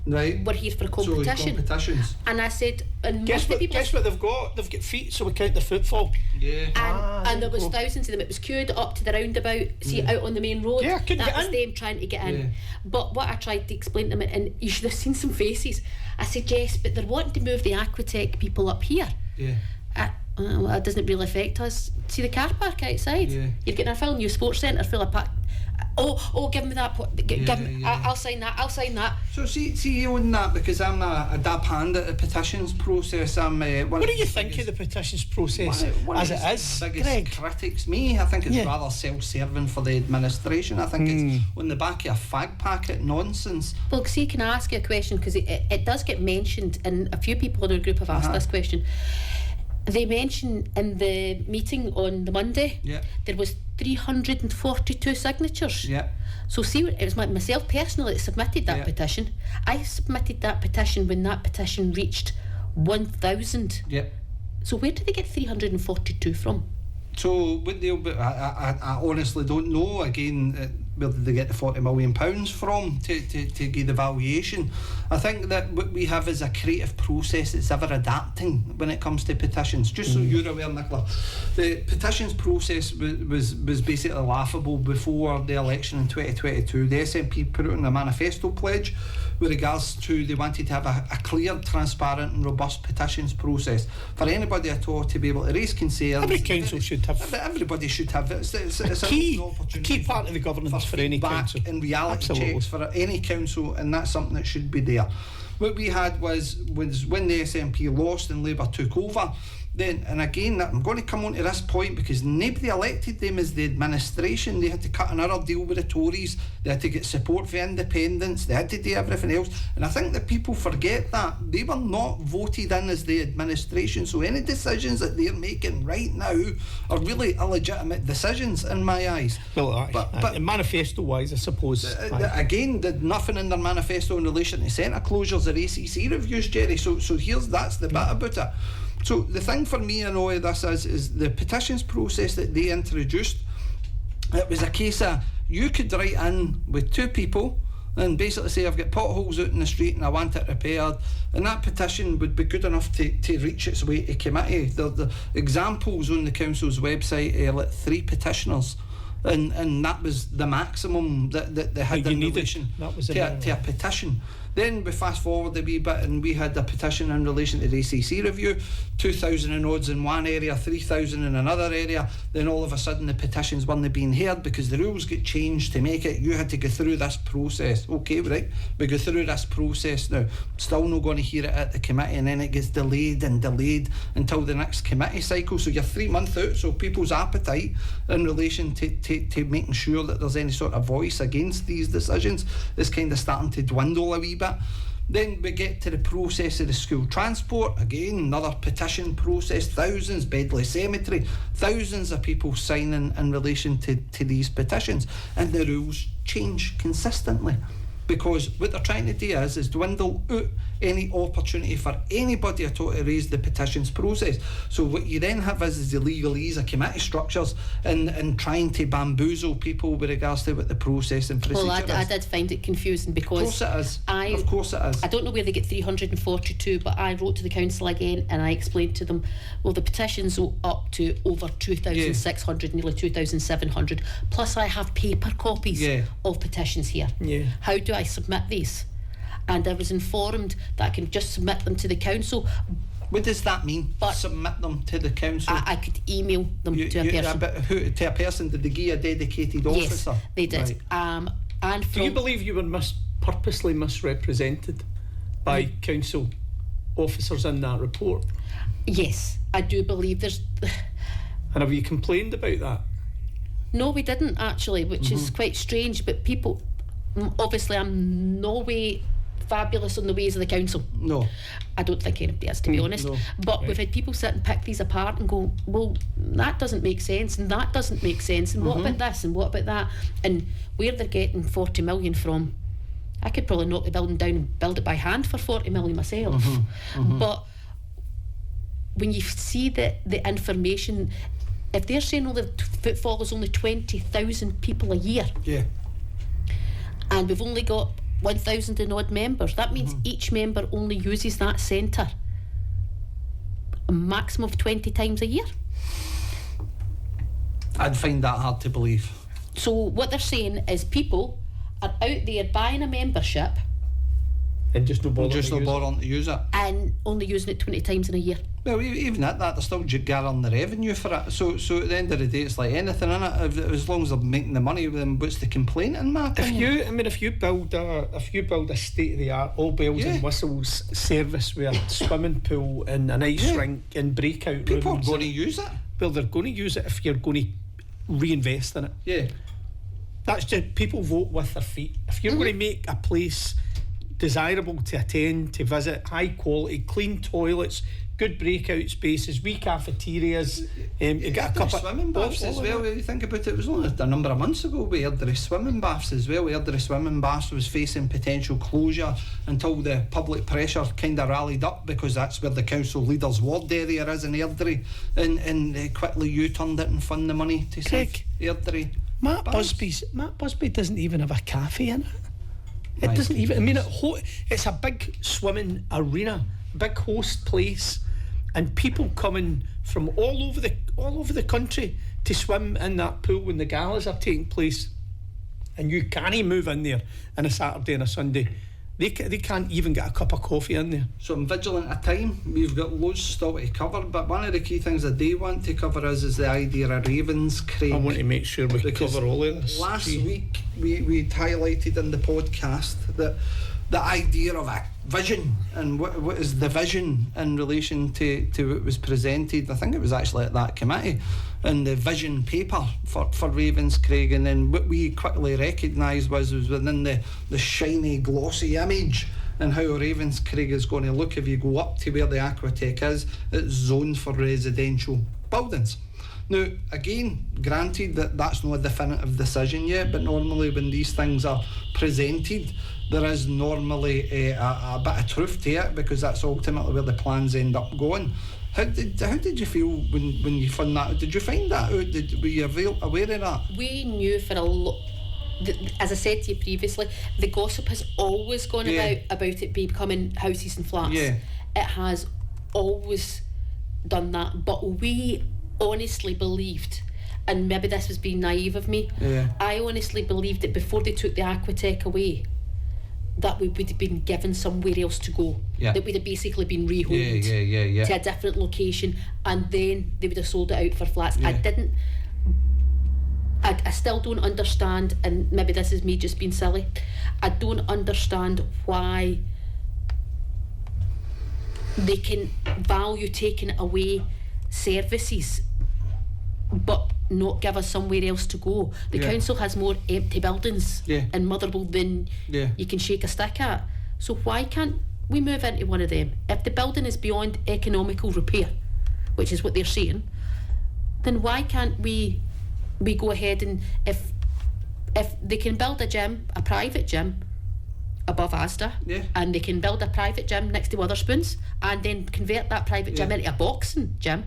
Right. We're here for a So competition. competitions. And I said, and Guess most of the people... what they've got? They've got feet, so we count the footfall. Yeah. And there was thousands of them. It was queued up to the roundabout, see, out on the main road. Yeah, I couldn't that get was in. them trying to get in. Yeah. But what I tried to explain to them, and you should have seen some faces, I said, yes, but they're wanting to move the Aquatec people up here. Yeah. Well, that doesn't really affect us. See the car park outside? Yeah. You're getting a full new sports centre full of give me that. I'll sign that. I'll sign that. So see you on that, because I'm a dab hand at the petitions process. I'm What do you think of the petitions process one as of it is, the biggest Greg? critics? Me, I think it's rather self-serving for the administration. I think it's on the back of a fag packet nonsense. Well, see, can I ask you a question? Because it does get mentioned, and a few people in our group have asked this question. They mentioned in the meeting on the Monday, there was 342 signatures. Yeah. So see, it was myself personally that submitted that petition. I submitted that petition when that petition reached 1,000. Yeah. So where did they get 342 from? So would they? I honestly don't know. Again, where did they get the £40 million from to give the valuation? I think that what we have is a creative process that's ever adapting when it comes to petitions. Just so you're aware, Nicola, the petitions process was basically laughable before the election in 2022. The SNP put out in a manifesto pledge with regards to they wanted to have a clear, transparent and robust petitions process for anybody at all to be able to raise concerns. Every council should have. Everybody should have it. It's a key part of the governance for any council. And reality checks for any council, and that's something that should be there. What we had was when the SNP lost and Labour took over, then, and again, I'm going to come on to this point because nobody elected them as the administration. They had to cut another deal with the Tories. They had to get support for independents. They had to do everything else. And I think that people forget that. They were not voted in as the administration. So any decisions that they're making right now are really illegitimate decisions in my eyes. Well, but manifesto-wise, I suppose. Again, did nothing in their manifesto in relation to centre closures or ACC reviews, Jerry. So that's the bit about it. So the thing for me in all of this is the petitions process that they introduced. It was a case of you could write in with two people and basically say, I've got potholes out in the street and I want it repaired, and that petition would be good enough to reach its way to committee. The examples on the council's website are like 3 petitioners, and that was the maximum that they had in relation to a petition. Then we fast forward a wee bit and we had a petition in relation to the ACC review, 2,000 and odds in one area, 3,000 in another area. Then all of a sudden the petitions weren't being heard because the rules get changed to make it, you had to go through this process. Okay, right, we go through this process now, still not going to hear it at the committee, and then it gets delayed until the next committee cycle. So you're 3 months out, so people's appetite in relation to making sure that there's any sort of voice against these decisions is kind of starting to dwindle a wee bit. Then we get to the process of the school transport. Again, another petition process, thousands, Bedley Cemetery, thousands of people signing in relation to these petitions, and the rules change consistently because what they're trying to do is dwindle out any opportunity for anybody at all to raise the petitions process. So what you then have is the legalese of committee structures and trying to bamboozle people with regards to what the process and procedure is. I did find it confusing because of course it is. I don't know where they get 342, but I wrote to the council again and I explained to them, well, the petitions are up to over 2,600, nearly 2,700, plus I have paper copies of petitions here. How do I submit these? And I was informed that I can just submit them to the council. What does that mean? Submit them to the council? I could email them to a person. To a person? Did they give a dedicated officer? Yes, they did. Right. And do you believe you were purposely misrepresented by council officers in that report? Yes, I do believe there's. And have you complained about that? No, we didn't actually, which is quite strange. But people, obviously, I'm no way fabulous on the ways of the council. No, I don't think anybody is, to be honest. No. But we've had people sit and pick these apart and go, well, that doesn't make sense, and that doesn't make sense, and what about this, and what about that, and where they're getting 40 million from. I could probably knock the building down and build it by hand for 40 million myself. But when you see the information, if they're saying the footfall is only 20,000 people a year, and we've only got 1,000 and odd members, that means each member only uses that centre a maximum of 20 times a year. I'd find that hard to believe. So what they're saying is people are out there buying a membership and just no bothering to use it, and only using it 20 times in a year. Well, even at that, they're still gathering the revenue for it. So at the end of the day, it's like anything in it. As long as they're making the money, then what's the complaint in my opinion? If you build a state of the art, all bells and whistles service with a swimming pool and an ice rink and breakout rooms, people are going to use it. Well, they're going to use it if you're going to reinvest in it. Yeah, that's just people vote with their feet. If you're going to make a place desirable to attend, to visit, high quality, clean toilets, good breakout spaces, wee cafeterias, you get a couple of swimming baths as well. When you think about it, it was only a number of months ago we heard the swimming baths as well. We heard the swimming baths was facing potential closure until the public pressure kind of rallied up, because that's where the council leaders' ward area is in Airdrie, and they quickly U-turned it and fund the money to save Airdrie. Matt Busby doesn't even have a cafe in it. It doesn't even. I mean, it's a big swimming arena, big host place, and people coming from all over the country to swim in that pool when the galas are taking place, and you can't move in there on a Saturday and a Sunday. They can't even get a cup of coffee in there. So I'm vigilant of time. We've got loads still to cover, but one of the key things I do want to cover is the idea of Ravens, Craig. I want to make sure we cover all of this. Last week we highlighted in the podcast that the idea of a vision and what is the vision in relation to what was presented. I think it was actually at that committee, and the vision paper for Ravens, Craig, and then what we quickly recognised was within the shiny glossy image and how Ravens, Craig, is going to look if you go up to where the Aquatec is. It's zoned for residential buildings. Now, again, granted that that's not a definitive decision yet, but normally when these things are presented, there is normally a bit of truth to it, because that's ultimately where the plans end up going. How did you feel when you found that? Did you find that out? Were you aware of that? We knew for a lot. As I said to you previously, the gossip has always gone about it becoming houses and flats. Yeah. It has always done that, but we honestly believed, and maybe this was being naive of me, I honestly believed that before they took the Aquatec away, that we would have been given somewhere else to go. That we'd have basically been rehomed to a different location, and then they would have sold it out for flats. I still don't understand, and maybe this is me just being silly, I don't understand why they can value taking away services but not give us somewhere else to go. The council has more empty buildings in Motherwell than you can shake a stick at. So why can't we move into one of them? If the building is beyond economical repair, which is what they're saying, then why can't we go ahead and if they can build a private gym above Asda, and they can build a private gym next to Wetherspoons and then convert that private gym into a boxing gym,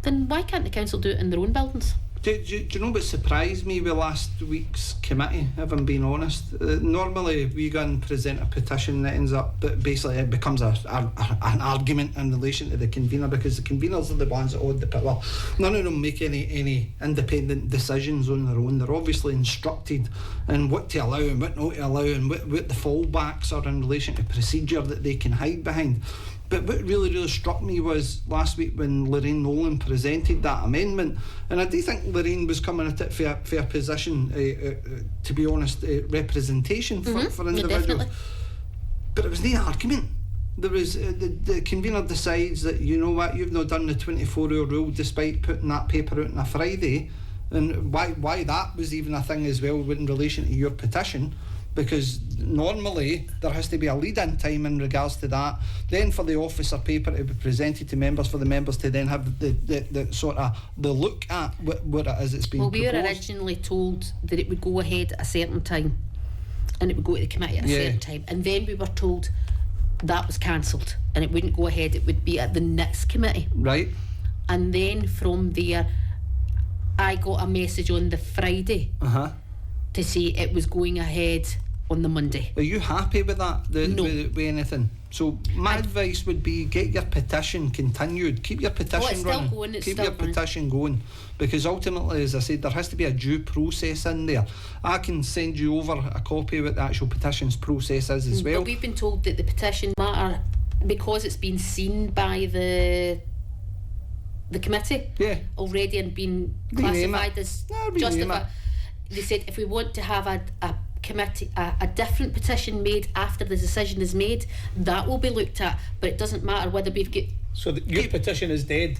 then why can't the council do it in their own buildings? Do you know what surprised me with last week's committee, if I'm being honest? Normally we go and present a petition that ends up, but basically it becomes an argument in relation to the convener, because the conveners are the ones that hold the power. None of them make any independent decisions on their own. They're obviously instructed in what to allow and what not to allow, and what the fallbacks are in relation to procedure that they can hide behind. But what really struck me was last week when Lorraine Nolan presented that amendment, and I do think Lorraine was coming at it for a position, to be honest, representation for individuals. Definitely. But it was no argument. There was the convener decides that, you know what, you've not done the 24-hour rule despite putting that paper out on a Friday, and why that was even a thing as well in relation to your petition. Because normally there has to be a lead-in time in regards to that, then for the officer paper to be presented to members, for the members to then have the sort of the look at what it is it's been proposed. We were originally told that it would go ahead at a certain time and it would go to the committee at a certain time, and then we were told that was cancelled and it wouldn't go ahead, it would be at the next committee. Right. And then from there I got a message on the Friday to say it was going ahead on the Monday. Are you happy with that? No. With anything? So my advice would be get your petition continued. Keep your petition it's running. Still going. Keep your petition going, because ultimately, as I said, there has to be a due process in there. I can send you over a copy of what the actual petitions process is as well. But we've been told that the petition matter because it's been seen by the committee already and been classified as justified. They said if we want to have a committee, a different petition made after the decision is made, that will be looked at, but it doesn't matter whether we've got... So your petition is dead?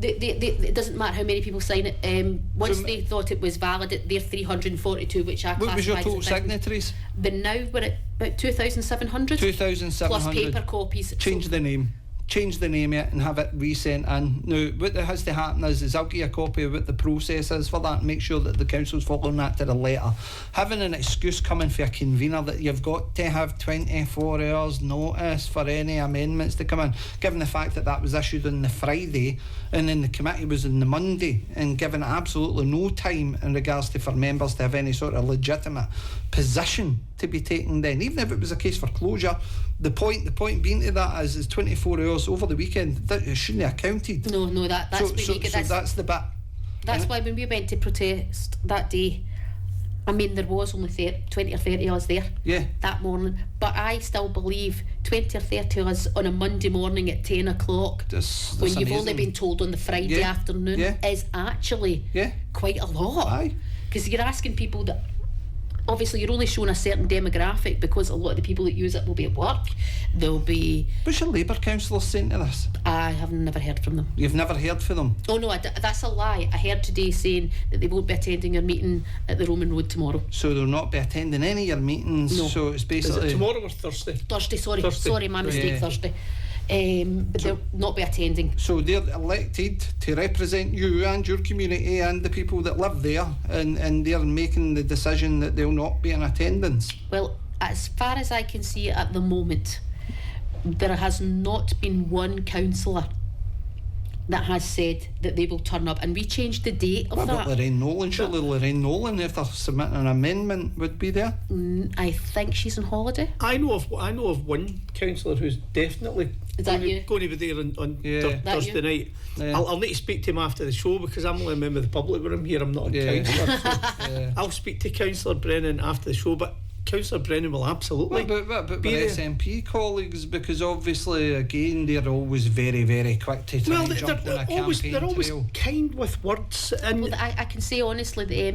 It doesn't matter how many people sign it. Once they thought it was valid at their 342, which I classified. What was your total signatories? But now we're at about 2,700. 2,700. Plus paper copies. Change the name. change the name of it and have it resent in. Now, what has to happen is I'll give you a copy of what the process is for that and make sure that the council's following that to the letter. Having an excuse coming for a convener that you've got to have 24 hours notice for any amendments to come in, given the fact that that was issued on the Friday and then the committee was on the Monday, and given absolutely no time in regards to for members to have any sort of legitimate position to be taken then, even if it was a case for closure. The point being to that is 24 hours over the weekend, that it shouldn't have counted. No, that's that's the bit. That's why when we went to protest that day, I mean, there was only 20 or 30 of us there that morning, but I still believe 20 or 30 of us on a Monday morning at 10 o'clock, when you've only been told on the Friday afternoon, is actually quite a lot. Because you're asking people that, obviously you're only showing a certain demographic, because a lot of the people that use it will be at work. They'll be... What's your Labour councillors saying to this? I have never heard from them. You've never heard from them? Oh no, that's a lie. I heard today saying that they won't be attending your meeting at the Roman Road tomorrow. So they'll not be attending any of your meetings? No. So it's basically... Is it tomorrow or Thursday? Thursday, sorry, my mistake, Thursday. But they'll not be attending. So they're elected to represent you and your community and the people that live there, and they're making the decision that they'll not be in attendance. Well, as far as I can see at the moment, there has not been one councillor that has said that they will turn up, and we changed the date of that. But Lorraine Nolan, surely Lorraine Nolan, if they're submitting an amendment, would be there. I think she's on holiday. I know of one councillor who's definitely going to be there on Thursday night. I'll need to speak to him after the show, because I'm only a member of the public when I'm here. I'm not a councillor. So I'll speak to Councillor Brennan after the show, but Councillor Brennan will absolutely but be SNP colleagues, because obviously again they're always very, very quick to try and jump on a campaign. They're always kind with words. And well, I can say honestly, the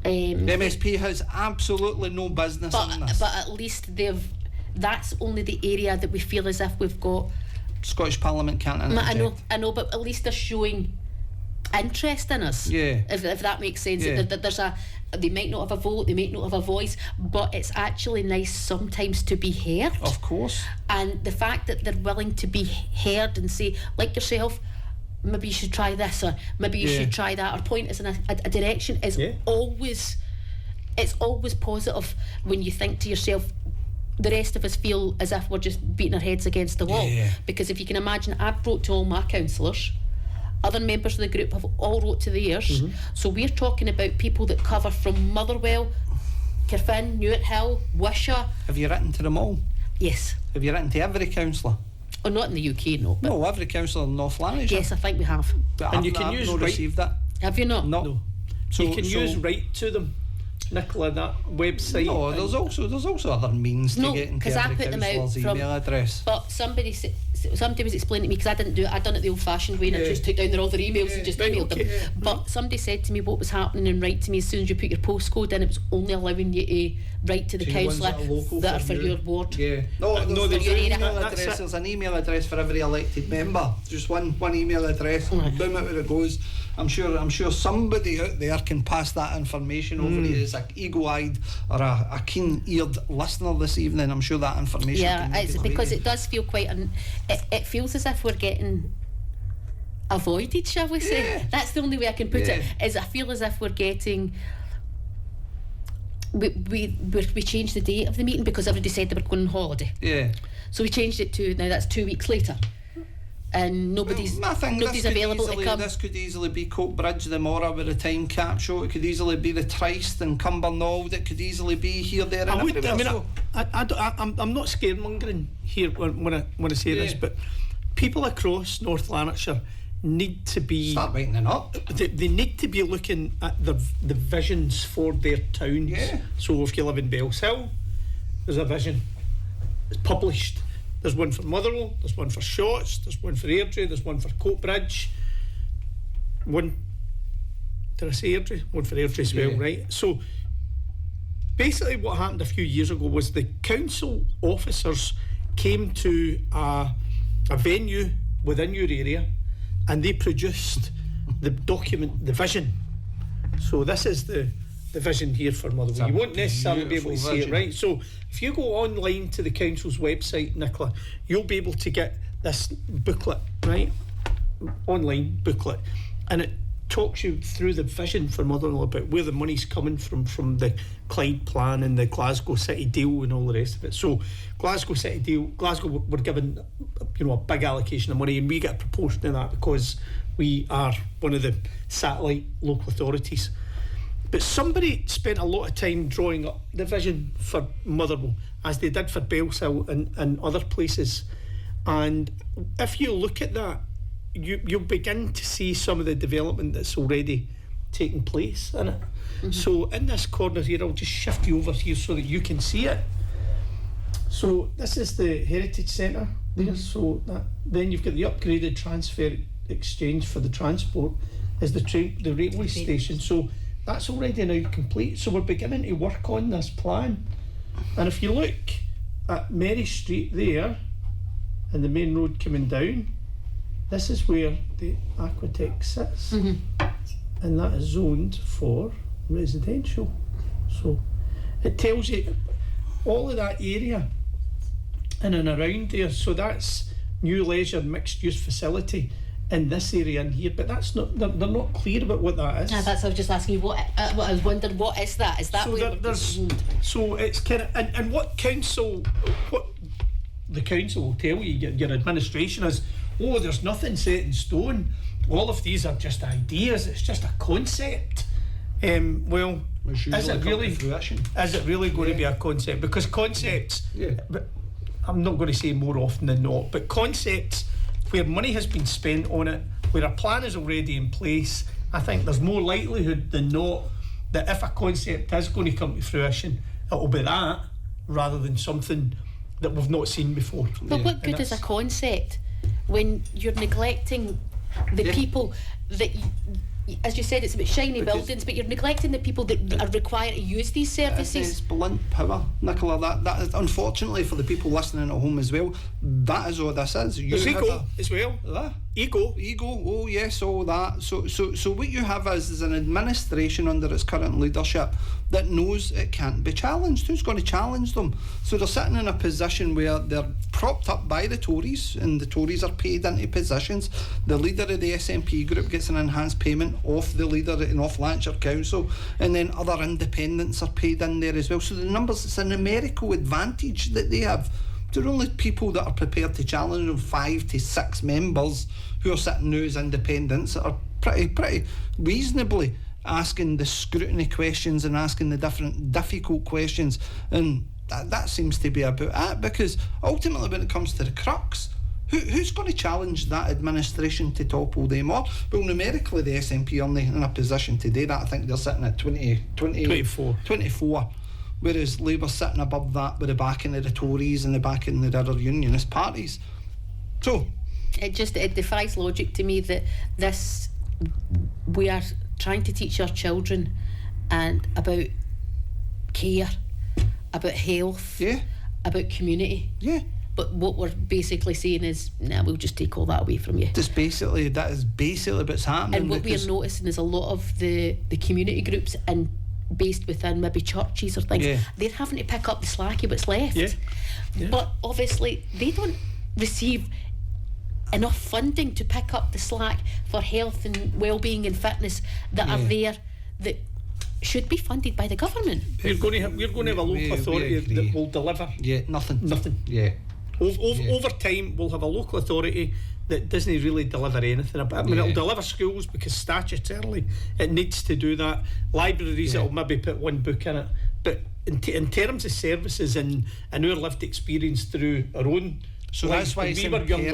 MSP has absolutely no business in this. But at least that's only the area that we feel as if we've got. Scottish Parliament can't interject. I know, but at least they're showing interest in us. If that makes sense. They might not have a vote, they might not have a voice, but it's actually nice sometimes to be heard. Of course. And the fact that they're willing to be heard and say, like yourself, maybe you should try this, or maybe you should try that, or point us in a direction, is always positive. When you think to yourself, the rest of us feel as if we're just beating our heads against the wall. Because if you can imagine, I've wrote to all my councillors, other members of the group have all wrote to theirs. So we're talking about people that cover from Motherwell, Carfin, Newt Hill, Wishaw. Have you written to them all? Yes. Have you written to every councillor? Oh, not in the UK, no. No, every councillor in North Lanarkshire. Yes, I think we have. But and you can use received that. Have you not? No. So you can use write to them, Nicola, that website. No, there's also other means to get into every councillor's email address. But somebody was explaining to me, because I didn't do it, I'd done it the old-fashioned way, and I just took down all their emails and just emailed them. But somebody said to me what was happening, and write to me as soon as you put your postcode in, it was only allowing you to write to the councillor that are for your ward. There's an email address for every elected member. Just one email address. Boom, out where it goes. I'm sure somebody out there can pass that information over to you as an eagle-eyed or a keen-eared listener this evening. I'm sure that information can make it because it does feel quite it feels as if we're getting avoided, shall we say. That's the only way I can put it, is I feel as if we're getting we changed the date of the meeting because everybody said they were going on holiday, so we changed it to now that's 2 weeks later. And nobody's available to come. This could easily be Coatbridge, the Mora with the time capsule. It could easily be the Tryst and Cumbernauld. It could easily be here, there, and everywhere. I'm not scaremongering here when I say this, but people across North Lanarkshire need to be start writing it up. They need to be looking at the visions for their towns. So if you live in Bellshill, there's a vision. It's published. There's one for Motherwell, there's one for Shotts, there's one for Airdrie, there's one for Coatbridge. Did I say Airdrie? One for Airdrie as well, right? So basically what happened a few years ago was the council officers came to a venue within your area and they produced the document, the vision. So this is the vision here for Motherwell. You won't necessarily be able to see it, right? So if you go online to the council's website, Nicola, you'll be able to get this booklet, right? Online booklet, and it talks you through the vision for Motherwell about where the money's coming from the Clyde plan and the Glasgow City deal and all the rest of it. So Glasgow City deal, Glasgow were given, a big allocation of money, and we get a proportion of that because we are one of the satellite local authorities. But somebody spent a lot of time drawing up the vision for Motherwell, as they did for Bellshill and other places. And if you look at that, you'll begin to see some of the development that's already taking place in it. Mm-hmm. So in this corner here, I'll just shift you over here so that you can see it. So this is the Heritage Centre there. Mm-hmm. So then you've got the upgraded transfer exchange for the transport as the railway station. So that's already now complete. So we're beginning to work on this plan. And if you look at Mary Street there and the main road coming down, this is where the Aquatec sits. Mm-hmm. And that is zoned for residential. So it tells you all of that area in and around there. So that's new leisure mixed use facility in this area in here, but that's not, they're not clear about what that is. That's I was just asking you what I was wondering, what is that? Is that so where so it's kind of and what the council will tell you, your administration is, there's nothing set in stone, all of these are just ideas, it's just a concept. Well, is it really going to be a concept? Because concepts, but I'm not going to say more often than not, but concepts where money has been spent on it, where a plan is already in place, I think there's more likelihood than not that if a concept is going to come to fruition, it'll be that rather than something that we've not seen before. But what good is a concept when you're neglecting the people that as you said, it's about shiny buildings, but you're neglecting the people that are required to use these services. It's blunt power, Nicola. That is, unfortunately for the people listening at home as well, that is all this is. There's ego as well. Ego, oh yes, all that. So what you have is an administration under its current leadership that knows it can't be challenged. Who's going to challenge them? So they're sitting in a position where they're propped up by the Tories, and the Tories are paid into positions. The leader of the SNP group gets an enhanced payment off the leader in off Lanarkshire Council, and then other independents are paid in there as well. So the numbers, it's a numerical advantage that they have. There are only people that are prepared to challenge them, 5 to 6 members who are sitting now as independents that are pretty reasonably asking the scrutiny questions and asking the different difficult questions, and that seems to be about it, because ultimately when it comes to the crux, who's going to challenge that administration to topple them all? Well, numerically the SNP are in a position to do that. I think they're sitting at 24, whereas Labour's sitting above that with the backing of the Tories and the backing of the other unionist parties. So it defies logic to me that we are trying to teach our children and about care, about health, about community. But what we're basically saying is, we'll just take all that away from you. That is basically what's happening. And what we're noticing is a lot of the community groups and based within maybe churches or things, they're having to pick up the slack of what's left. But obviously they don't receive enough funding to pick up the slack for health and well-being and fitness that are there, that should be funded by the government. We're going to have a local authority that will deliver nothing. Over time we'll have a local authority that doesn't really deliver anything. I mean, it'll deliver schools because statutorily it needs to do that. Libraries, it'll maybe put one book in it, but in terms of services and our lived experience through our own. So that's why it's imperative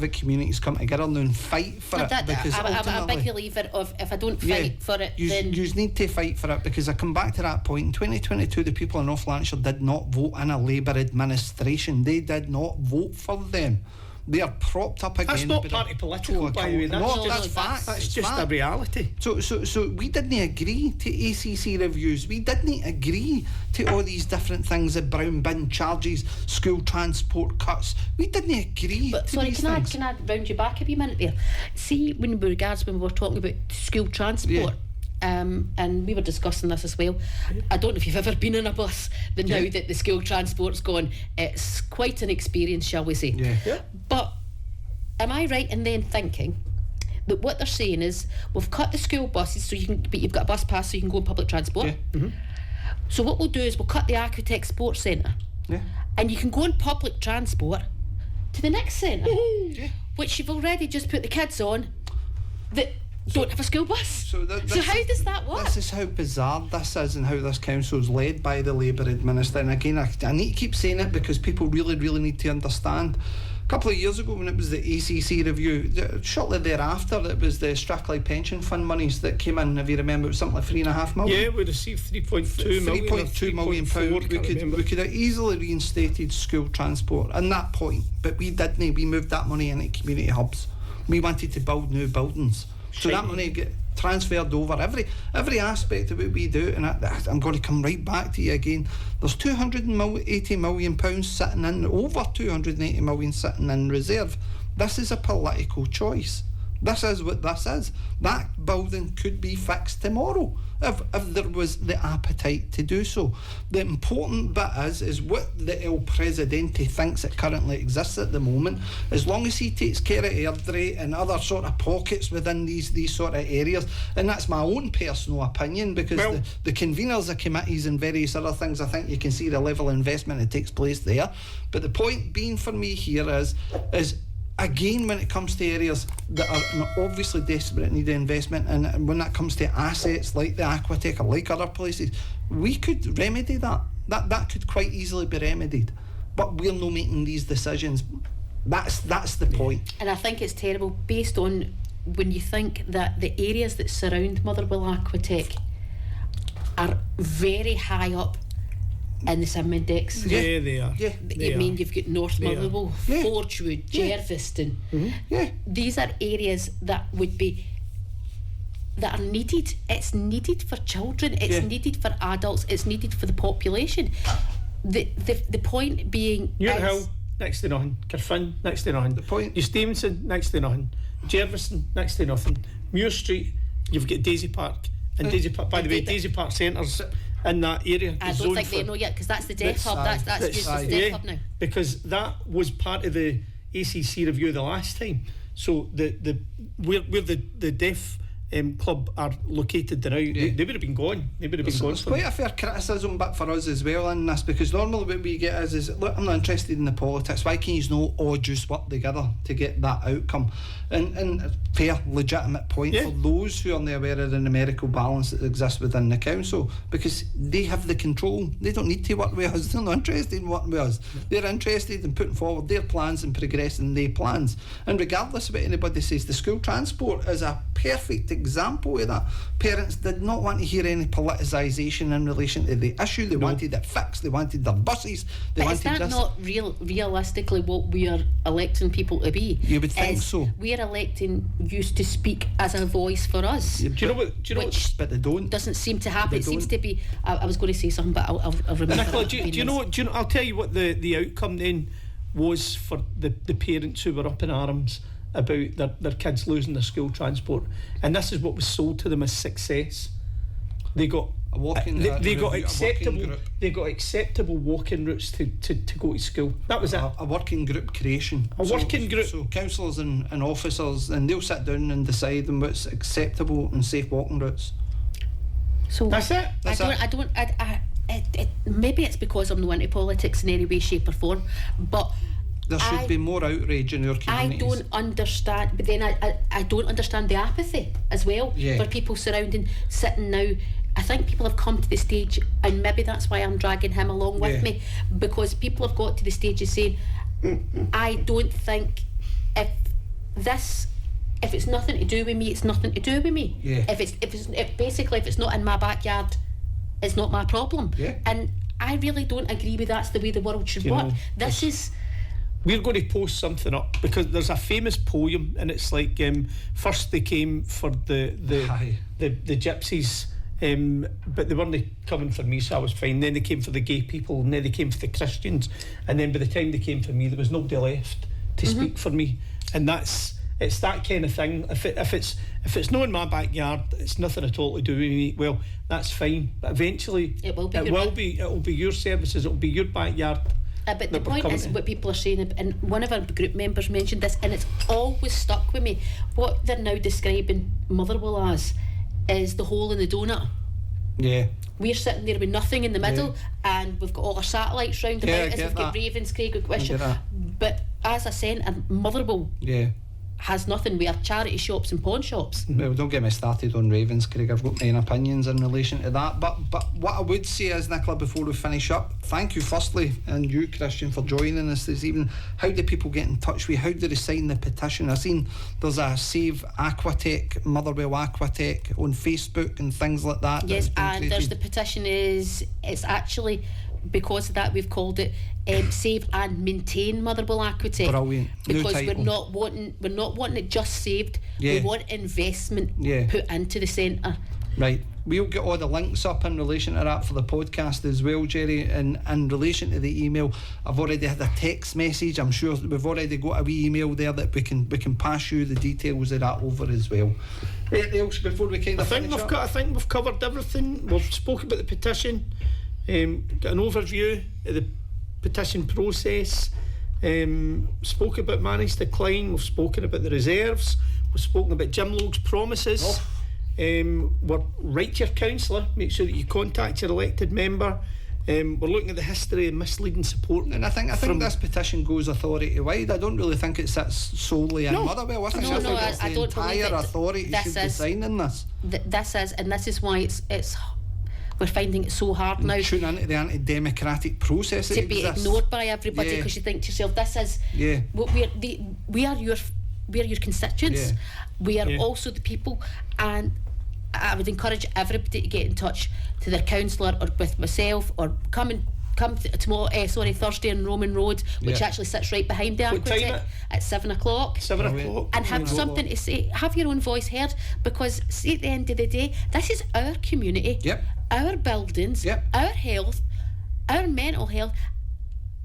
that communities come together and fight for it. Because I'm a big believer of, if I don't fight for it, then you need to fight for it, because I come back to that point. In 2022, the people in North Lanarkshire did not vote in a Labour administration. They did not vote for them. They are propped up again. That's not party political, by the way. That's fact. That's just a reality. So we didn't agree to ACC reviews. We didn't agree to all these different things, the brown bin charges, school transport cuts. We didn't agree to these things. Can I round you back a wee minute there? See, when we were talking about school transport, and we were discussing this as well. I don't know if you've ever been in a bus, but now that the school transport's gone, it's quite an experience, shall we say. But am I right in then thinking that what they're saying is we've cut the school buses so you've got a bus pass so you can go on public transport. So what we'll do is we'll cut the Aquatec Sports Centre, and you can go on public transport to the next centre, which you've already just put the kids on that don't have a school bus. So how does that work? This is how bizarre this is, and how this council is led by the Labour Administrator. And again, I need to keep saying it because people really need to understand. A couple of years ago, when it was the ACC review, shortly thereafter, it was the Strictly Pension Fund monies that came in. If you remember, it was something like 3.5 million. Yeah, we received 3.2 million. 3.2 million pounds. We could have easily reinstated school transport at that point, but we didn't. We moved that money into community hubs. We wanted to build new buildings. So that money get transferred over every aspect of what we do, and I'm going to come right back to you again. There's 280 million pounds sitting in, over 280 million sitting in reserve. This is a political choice. This is what this is. That building could be fixed tomorrow if there was the appetite to do so. The important bit is what the El Presidente thinks it currently exists at the moment. As long as he takes care of Airdrie and other sort of pockets within these sort of areas, and that's my own personal opinion, because the conveners of committees and various other things, I think you can see the level of investment that takes place there. But the point being for me here is again, when it comes to areas that are obviously desperate need of investment, and when that comes to assets like the Aquatec or like other places, we could remedy that. That could quite easily be remedied. But we're not making these decisions. That's the point. And I think it's terrible based on when you think that the areas that surround Motherwell Aquatec are very high up in the SIM index. Yeah, they are. You've got North Motherwell, Forgewood, Jerviston. These are areas that are needed. It's needed for children, it's needed for adults, it's needed for the population. The point being Newthill, next to nothing. Carfin, next to nothing. The point, New Stevenson, next to nothing. Jerviston, next to nothing. Muir Street, you've got Daisy Park. And Daisy Park, by the way, Daisy Park Centre's in that area. I don't think they know yet, because that's the deaf hub. That's used as the deaf hub now. Because that was part of the ACC review the last time. So where the deaf club are located now, they would have been gone. It's quite a fair criticism, but for us as well in this, because normally what we get is look, I'm not interested in the politics. Why can you not all just work together to get that outcome? And a fair, legitimate point for those who are not aware of the numerical balance that exists within the council, because they have the control. They don't need to work with us. They're not interested in working with us. They're interested in putting forward their plans and progressing their plans. And regardless of what anybody says, the school transport is a perfect example of that. Parents did not want to hear any politicisation in relation to the issue. They wanted it fixed. They wanted their buses. Is that not realistically what we are electing people to be? You would think so. We are electing you to speak as a voice for us. Do you know what? But they don't. Doesn't seem to happen. It seems to be. I was going to say something, but I'll remember. Nicola, do you know? I'll tell you what the outcome then was for the parents who were up in arms about their kids losing their school transport, and this is what was sold to them as success. They got acceptable walking routes to go to school. That was a working group creation. Working group. So councillors and officers, and they'll sit down and decide on what's acceptable and safe walking routes. So that's it. Maybe it's because I'm not into politics in any way, shape or form, but there should be more outrage in our communities. I don't understand, but then I don't understand the apathy as well for people sitting now. I think people have come to the stage, and maybe that's why I'm dragging him along with me, because people have got to the stage of saying, I don't think if it's nothing to do with me, it's nothing to do with me. If it's not in my backyard, it's not my problem. And I really don't agree with that's the way the world should work. We're going to post something up, because there's a famous poem, and it's like first they came for the gypsies, but they weren't coming for me, so I was fine. Then they came for the gay people, and then they came for the Christians, and then by the time they came for me, there was nobody left to speak for me. And that's it's that kind of thing. If it's not in my backyard, it's nothing at all to do with me. Well, that's fine. But eventually, it will be your services. It will be your backyard. But the point is what people are saying, and one of our group members mentioned this, and it's always stuck with me. What they're now describing Motherwell as is the hole in the donut. Yeah. We're sitting there with nothing in the middle, and we've got all our satellites round about us. We've got Ravenscraig, we've got Wishaw. But as a centre, Motherwell has nothing. We have charity shops and pawn shops. Well, don't get me started on Ravenscraig. I've got my own opinions in relation to that. But what I would say is, Nicola, before we finish up, thank you firstly, and you, Christian, for joining us this evening. How do people get in touch with you? How do they sign the petition? I've seen there's a Save Aquatec, Motherwell Aquatec on Facebook and things like that. Yes, and there's the petition it's actually, because of that, we've called it Save and Maintain Motherwell Aquatec. Brilliant. Because we're not wanting it just saved. We want investment put into the centre. Right. We'll get all the links up in relation to that for the podcast as well, Jerry. And in relation to the email, I've already had a text message. I'm sure we've already got a wee email there that we can pass you the details of that over as well. Anything else before we kind of finish up? I think we've covered everything. We've spoken about the petition, got an overview of the petition process, spoke about managed decline, we've spoken about the reserves, we've spoken about Jim Logue's promises. We're right to your councillor, make sure that you contact your elected member. We're looking at the history of misleading support, and I think this petition goes authority wide. I don't really think it sits solely in Motherwell. I think the entire authority should be signing this. This is why it's we're finding it so hard now. Tune into the anti-democratic process to be ignored by everybody, because you think to yourself, this is we are your constituents. We are also the people, and I would encourage everybody to get in touch to their councillor or with myself, or come tomorrow. Thursday on Roman Road, which actually sits right behind the Aquatec at 7 o'clock. 7 o'clock, and have something to say. Have your own voice heard, because see, at the end of the day, this is our community, our buildings, our health, our mental health,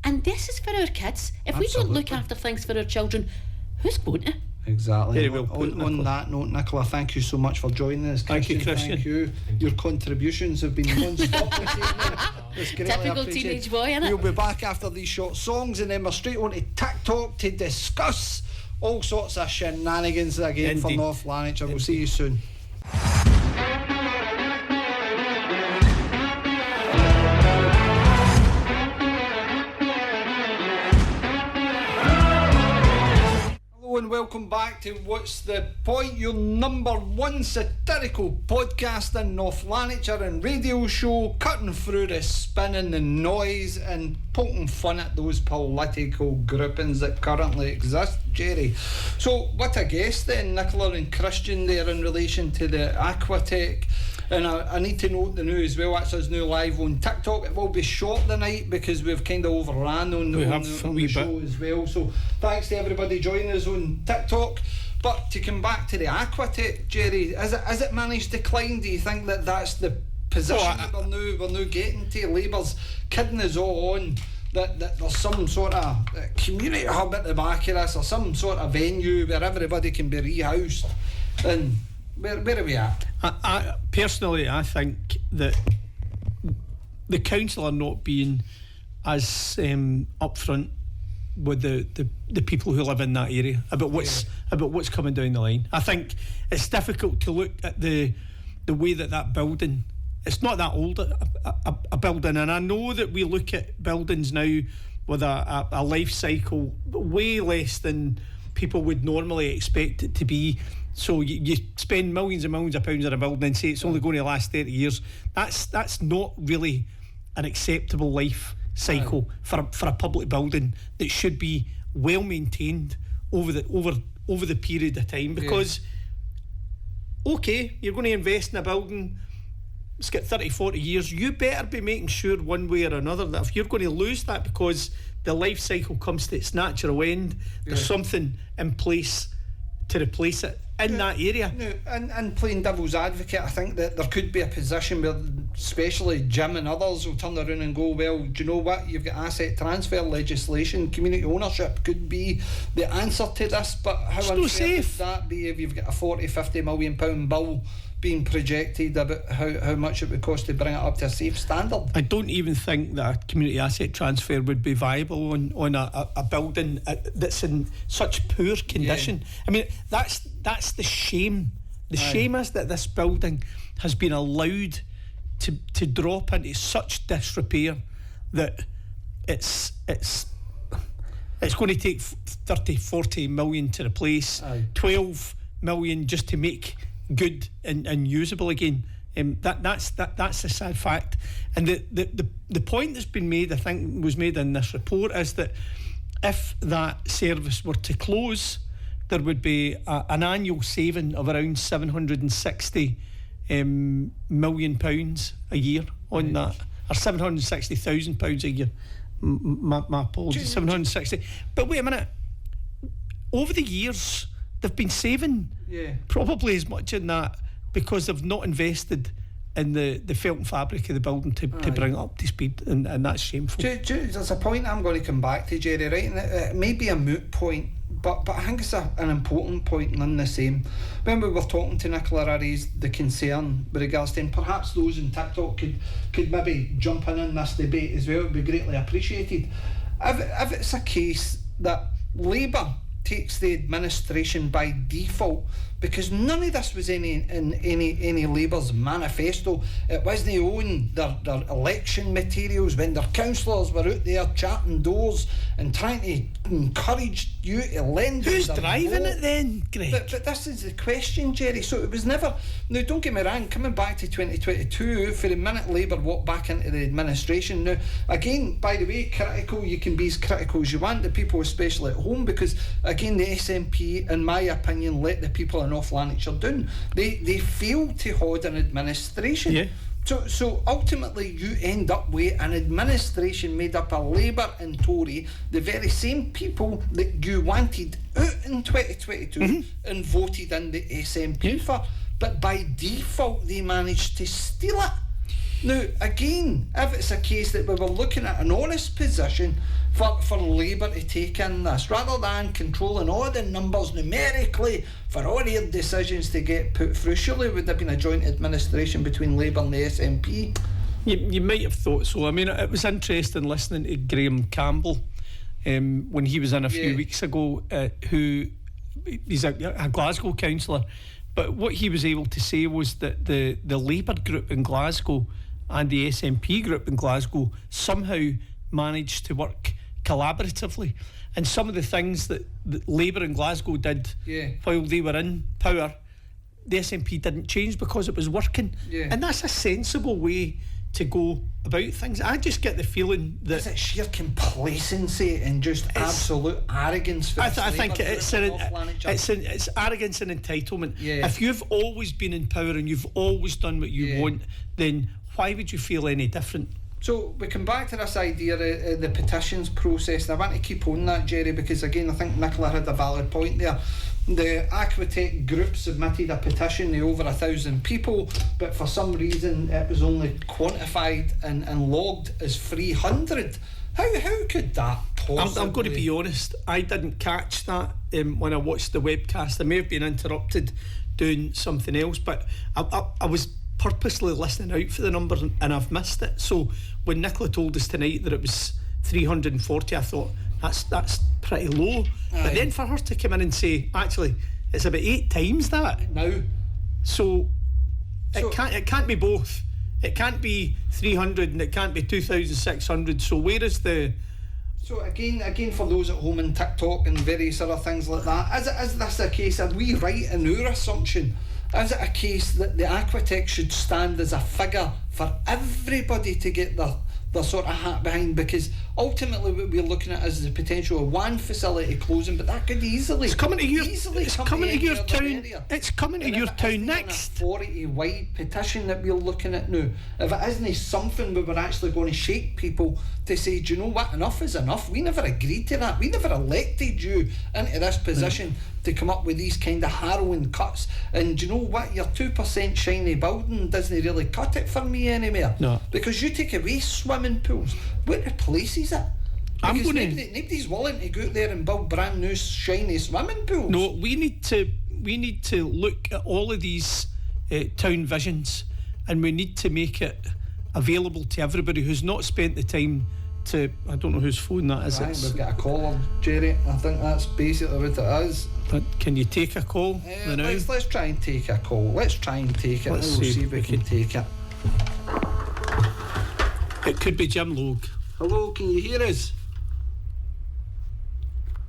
and this is for our kids. If we don't look after things for our children, who's going to? Exactly. On that note, Nicola, thank you so much for joining us. Thank you, Christian. Thank you. Your contributions have been non-stop this evening. It's typical teenage boy, innit? We'll be back after these short songs, and then we're straight on to TikTok to discuss all sorts of shenanigans again for North Lanarkshire. We'll see you soon. And welcome back to What's the Point, your number one satirical podcast in North Lanarkshire and radio show, cutting through the spin and the noise and poking fun at those political groupings that currently exist, Jerry. So what a guest then, Nicola and Christian there in relation to the Aquatec. And I need to note the news as well. That's us now live on TikTok. It will be short tonight because we've kind of overran on the show as well. So thanks to everybody joining us on TikTok. But to come back to the Aquatec, Jerry, is it managed decline? Do you think that that's the position that we're now getting to? Labour's kidding us all on that there's some sort of community hub at the back of this, or some sort of venue where everybody can be rehoused. And where are we at? I personally, I think that the council are not being as upfront with the people who live in that area about what's coming down the line. I think it's difficult to look at the way that building. It's not that old a building, and I know that we look at buildings now with a life cycle way less than people would normally expect it to be. So you spend millions and millions of pounds on a building and say it's only going to last 30 years. That's not really an acceptable life cycle for a public building that should be well maintained over the period of time. Because okay, you're going to invest in a building, it's got 30-40 years, you better be making sure one way or another that if you're going to lose that because the life cycle comes to its natural end, there's something in place to replace it. in that area. No, and playing devil's advocate, I think that there could be a position where especially Jim and others will turn around and go, well, do you know what, you've got asset transfer legislation, community ownership could be the answer to this, but how unfair would that be if you've got a 40-50 million pound bill being projected about how much it would cost to bring it up to a safe standard? I don't even think that a community asset transfer would be viable on a building that's in such poor condition. Yeah. I mean, that's the shame. The shame is that this building has been allowed to drop into such disrepair that it's going to take 30-40 million to replace, 12 million just to make good and usable again. That's a sad fact. And the point that's been made, I think was made in this report, is that if that service were to close, there would be an annual saving of around £760 million a year on that, or £760,000 a year. My apologies, 760. But wait a minute, over the years they've been saving probably as much in that because they've not invested in the felt and fabric of the building to bring it up to speed, and that's shameful. There's a point I'm going to come back to, Jerry, right? And it may be a moot point, but I think it's an important point, none the same. When we were talking to Nicola, I raised the concern with regards to, and perhaps those in TikTok could maybe jump in this debate as well. It would be greatly appreciated. If it's a case that Labour takes the administration by default, because none of this was in any Labour's manifesto. It wasn't on their election materials when their councillors were out there chatting doors and trying to encourage you to lend. Who's driving it then, Greg? But this is the question, Jerry. So it was never. Now, don't get me wrong, coming back to 2022, for the minute Labour walked back into the administration. Now, again, by the way, critical, you can be as critical as you want, the people especially at home, because again, the SNP, in my opinion, let the people in North Lanarkshire down. They failed to hold an administration. Yeah. So ultimately you end up with an administration made up of Labour and Tory, the very same people that you wanted out in 2022 and voted in the SNP for, but by default they managed to steal it. Now, again, if it's a case that we were looking at an honest position for Labour to take in this, rather than controlling all the numbers numerically for all their decisions to get put through, surely would have been a joint administration between Labour and the SNP? You might have thought so. I mean, it was interesting listening to Graham Campbell when he was in a few weeks ago, who he's a Glasgow councillor, but what he was able to say was that the Labour group in Glasgow and the SNP group in Glasgow somehow managed to work collaboratively, and some of the things that Labour in Glasgow did while they were in power, the SNP didn't change because it was working. And that's a sensible way to go about things. I just get the feeling that is it sheer complacency and just absolute arrogance. I think it's arrogance and entitlement. If you've always been in power and you've always done what you want, then why would you feel any different? So we come back to this idea of the petitions process, and I want to keep on that, Jerry, because again I think Nicola had a valid point there. The Aquatec group submitted a petition to over 1,000 people, but for some reason it was only quantified and logged as 300. How could that possibly... I'm going to be honest, I didn't catch that when I watched the webcast. I may have been interrupted doing something else, but I was purposely listening out for the numbers and I've missed it. So when Nicola told us tonight that it was 340, I thought that's pretty low. But then for her to come in and say actually it's about 8 times that now, so it can't be both. It can't be 300 and it can't be 2,600. So where is the... So again, for those at home in TikTok and various other things like that, is this a case, are we right in our assumption? Is it a case that the Aquatec should stand as a figure for everybody to get their sort of hat behind? Because ultimately what we're looking at is the potential of one facility closing, but that could easily It's coming to your town. area. It's coming to And your if it town isn't next. an authority-wide petition that we're looking at now, if it isn't something where we're actually going to shake people to say, do you know what, enough is enough. We never agreed to that. We never elected you into this position to come up with these kind of harrowing cuts. And do you know what, your 2% shiny building doesn't really cut it for me anymore. No. Because you take away swimming pools, what replaces it? Because nobody's willing to go out there and build brand new shiny swimming pools. No, we need to look at all of these town visions, and we need to make it available to everybody who's not spent the time to. I don't know whose phone that is. Right, we've got a caller, Jerry. I think that's basically what it is. But can you take a call now? Let's try and take a call. Let's try and take it. Let's We'll see see if we can take it. It could be Jim Logue. Hello, can you hear us?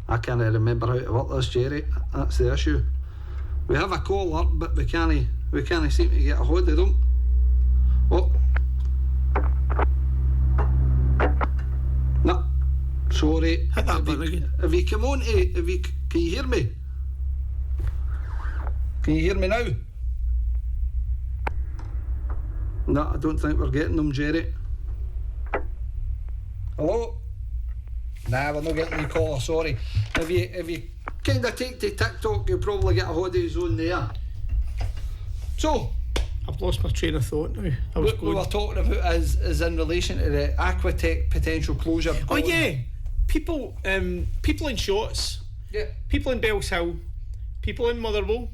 I can't remember how to work this, Jerry. That's the issue. We have a caller, but we can't seem to get a hold of them. Oh. No. Sorry. Hit that button again. Have you come on to... Can you hear me? Can you hear me now? No, I don't think we're getting them, Jerry. Hello? Nah, we're not getting the caller, sorry. If you kind of take to TikTok, you'll probably get a hold of his own there. So, I've lost my train of thought now. what we were talking about is in relation to the Aquatec potential closure. Oh yeah, people in Shotts, Yeah. people in Bellshill, people in Motherwell,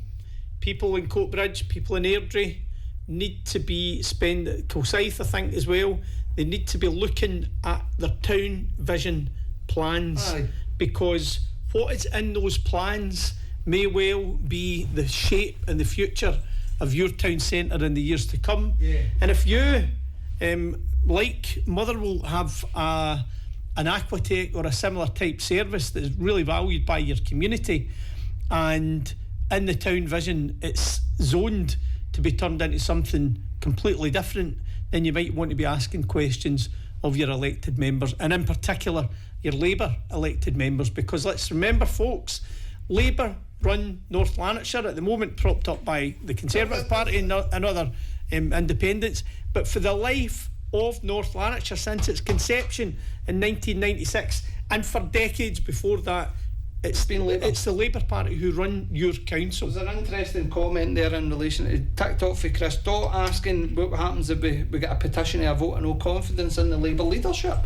people in Coatbridge, people in Airdrie need to be Kilsyth, I think, as well. They need to be looking at their town vision plans. Aye. Because what is in those plans may well be the shape and the future of your town centre in the years to come. Yeah. And if you, like Motherwell, have an Aquatec or a similar type service that is really valued by your community, and in the town vision it's zoned to be turned into something completely different, then you might want to be asking questions of your elected members, and in particular your Labour elected members, because let's remember, folks, Labour run North Lanarkshire at the moment, propped up by the Conservative Party and other independents, but for the life of North Lanarkshire since its conception in 1996 and for decades before that, it's been Labour. It's the Labour Party who run your council. There's an interesting comment there in relation to TikTok for Chris Dot asking what happens if we get a petition to a vote of no confidence in the Labour leadership.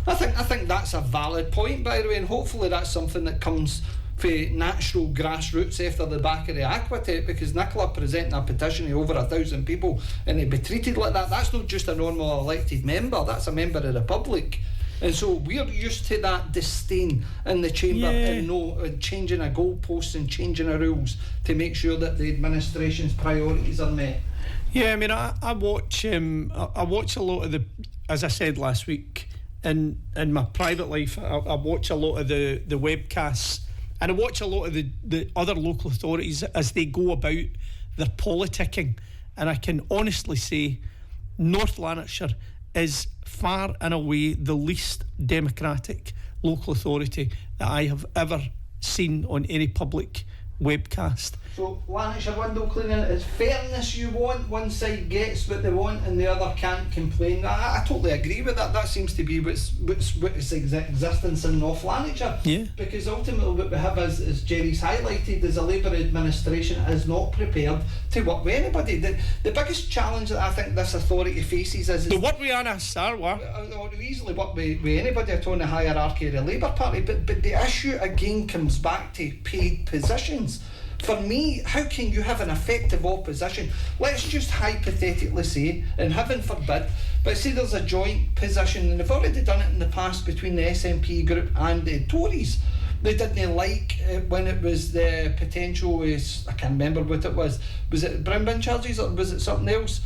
I think that's a valid point, by the way, and hopefully that's something that comes for natural grassroots after the back of the Aquatec, because Nicola presenting a petition to over 1,000 people and they'd be treated like that. That's not just a normal elected member, that's a member of the public. And so we're used to that disdain in the chamber, and changing a goalpost and changing the rules to make sure that the administration's priorities are met. Yeah, I mean, I watch a lot of the, as I said last week, in my private life, I watch a lot of the webcasts, and I watch a lot of the other local authorities as they go about their politicking, and I can honestly say North Lanarkshire is far and away the least democratic local authority that I have ever seen on any public webcast. So Lanarkshire window cleaning is fairness you want. One side gets what they want and the other can't complain. I totally agree with that. That seems to be what's existence in North Lanarkshire. Yeah. Because ultimately what we have is, as Jerry's highlighted, is a Labour administration is not prepared to work with anybody. The biggest challenge that I think this authority faces is... The work with Anna Sarwar. Easily work with anybody at on the hierarchy of the Labour Party, but the issue again comes back to paid positions. For me, how can you have an effective opposition? Let's just hypothetically say, and heaven forbid, but say there's a joint position, and they've already done it in the past between the SNP group and the Tories. They didn't like when it was the potential, I can't remember what it was it brown bin charges or was it something else?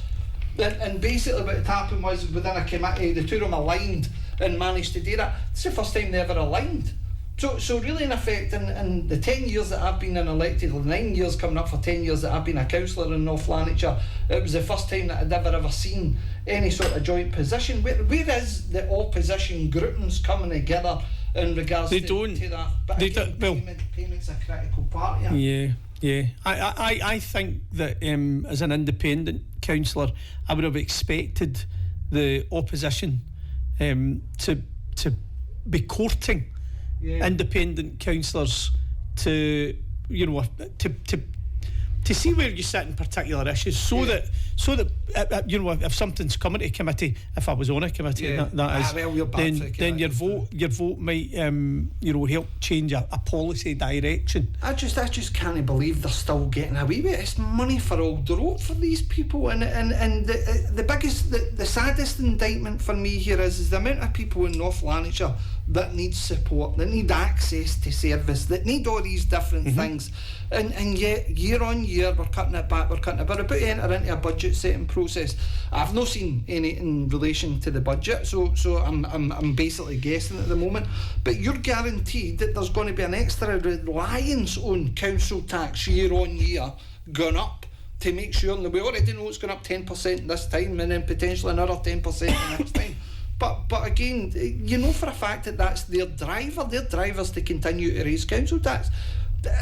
And basically what had happened was within a committee, the two of them aligned and managed to do that. It's the first time they ever aligned. So really, in effect, in the 10 years that I've been an elected, or 9 years coming up for 10 years that I've been a councillor in North Lanarkshire, it was the first time that I'd ever seen any sort of joint position. Where is the opposition groupings coming together in regards to that? But again, payment's a critical part. Yeah. I think that as an independent councillor, I would have expected the opposition to be courting independent councillors to see where you sit in particular issues, so that if something's coming to committee, if I was on a committee, then your vote might help change a policy direction. I just can't believe they're still getting away with it. It's money for all the road for these people, and the biggest, the saddest indictment for me here is the amount of people in North Lanarkshire that need support, that need access to service, that need all these different things, and yet year on year we're cutting it back. We're about to enter into a budget setting process. I've not seen any in relation to the budget, so I'm basically guessing at the moment. But you're guaranteed that there's going to be an extra reliance on council tax year on year going up, to make sure, and we already know it's going up 10% this time, and then potentially another 10% the next time. But again, you know for a fact that that's their driver. Their driver's to continue to raise council tax.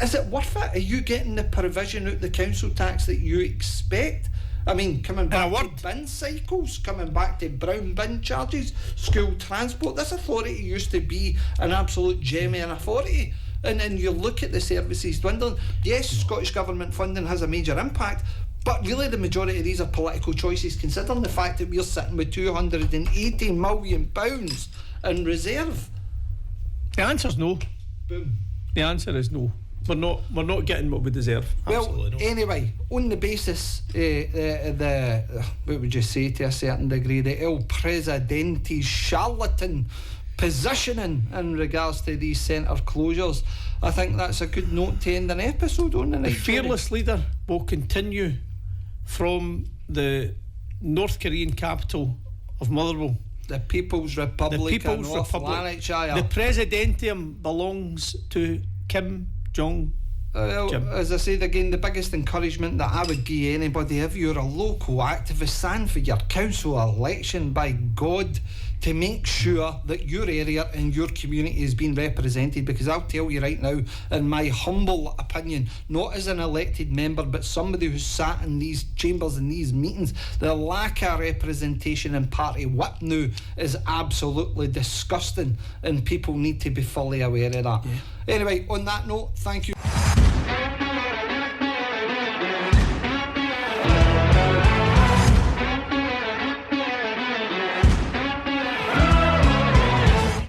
Is it worth it? Are you getting the provision out the council tax that you expect? I mean, coming back to bin cycles, coming back to brown bin charges, school transport. This authority used to be an absolute gem and authority. And then you look at the services dwindling. Yes, Scottish Government funding has a major impact, but really the majority of these are political choices, considering the fact that we're sitting with £280 million in reserve. The answer's no. Boom. The answer is no. We're not getting what we deserve. Well, anyway, on the basis, what would you say to a certain degree, the El Presidente's charlatan positioning in regards to these centre closures, I think that's a good note to end an episode on the night. The fearless leader will continue from the North Korean capital of Motherwell. The People's Republic of North Lanarkshire. The Presidentium belongs to Kim Jong. As I said again, the biggest encouragement that I would give anybody, if you're a local activist, stand for your council election, by God, to make sure that your area and your community is being represented. Because I'll tell you right now, in my humble opinion, not as an elected member, but somebody who's sat in these chambers and these meetings, the lack of representation in party whip now is absolutely disgusting, and people need to be fully aware of that. Anyway, on that note, thank you.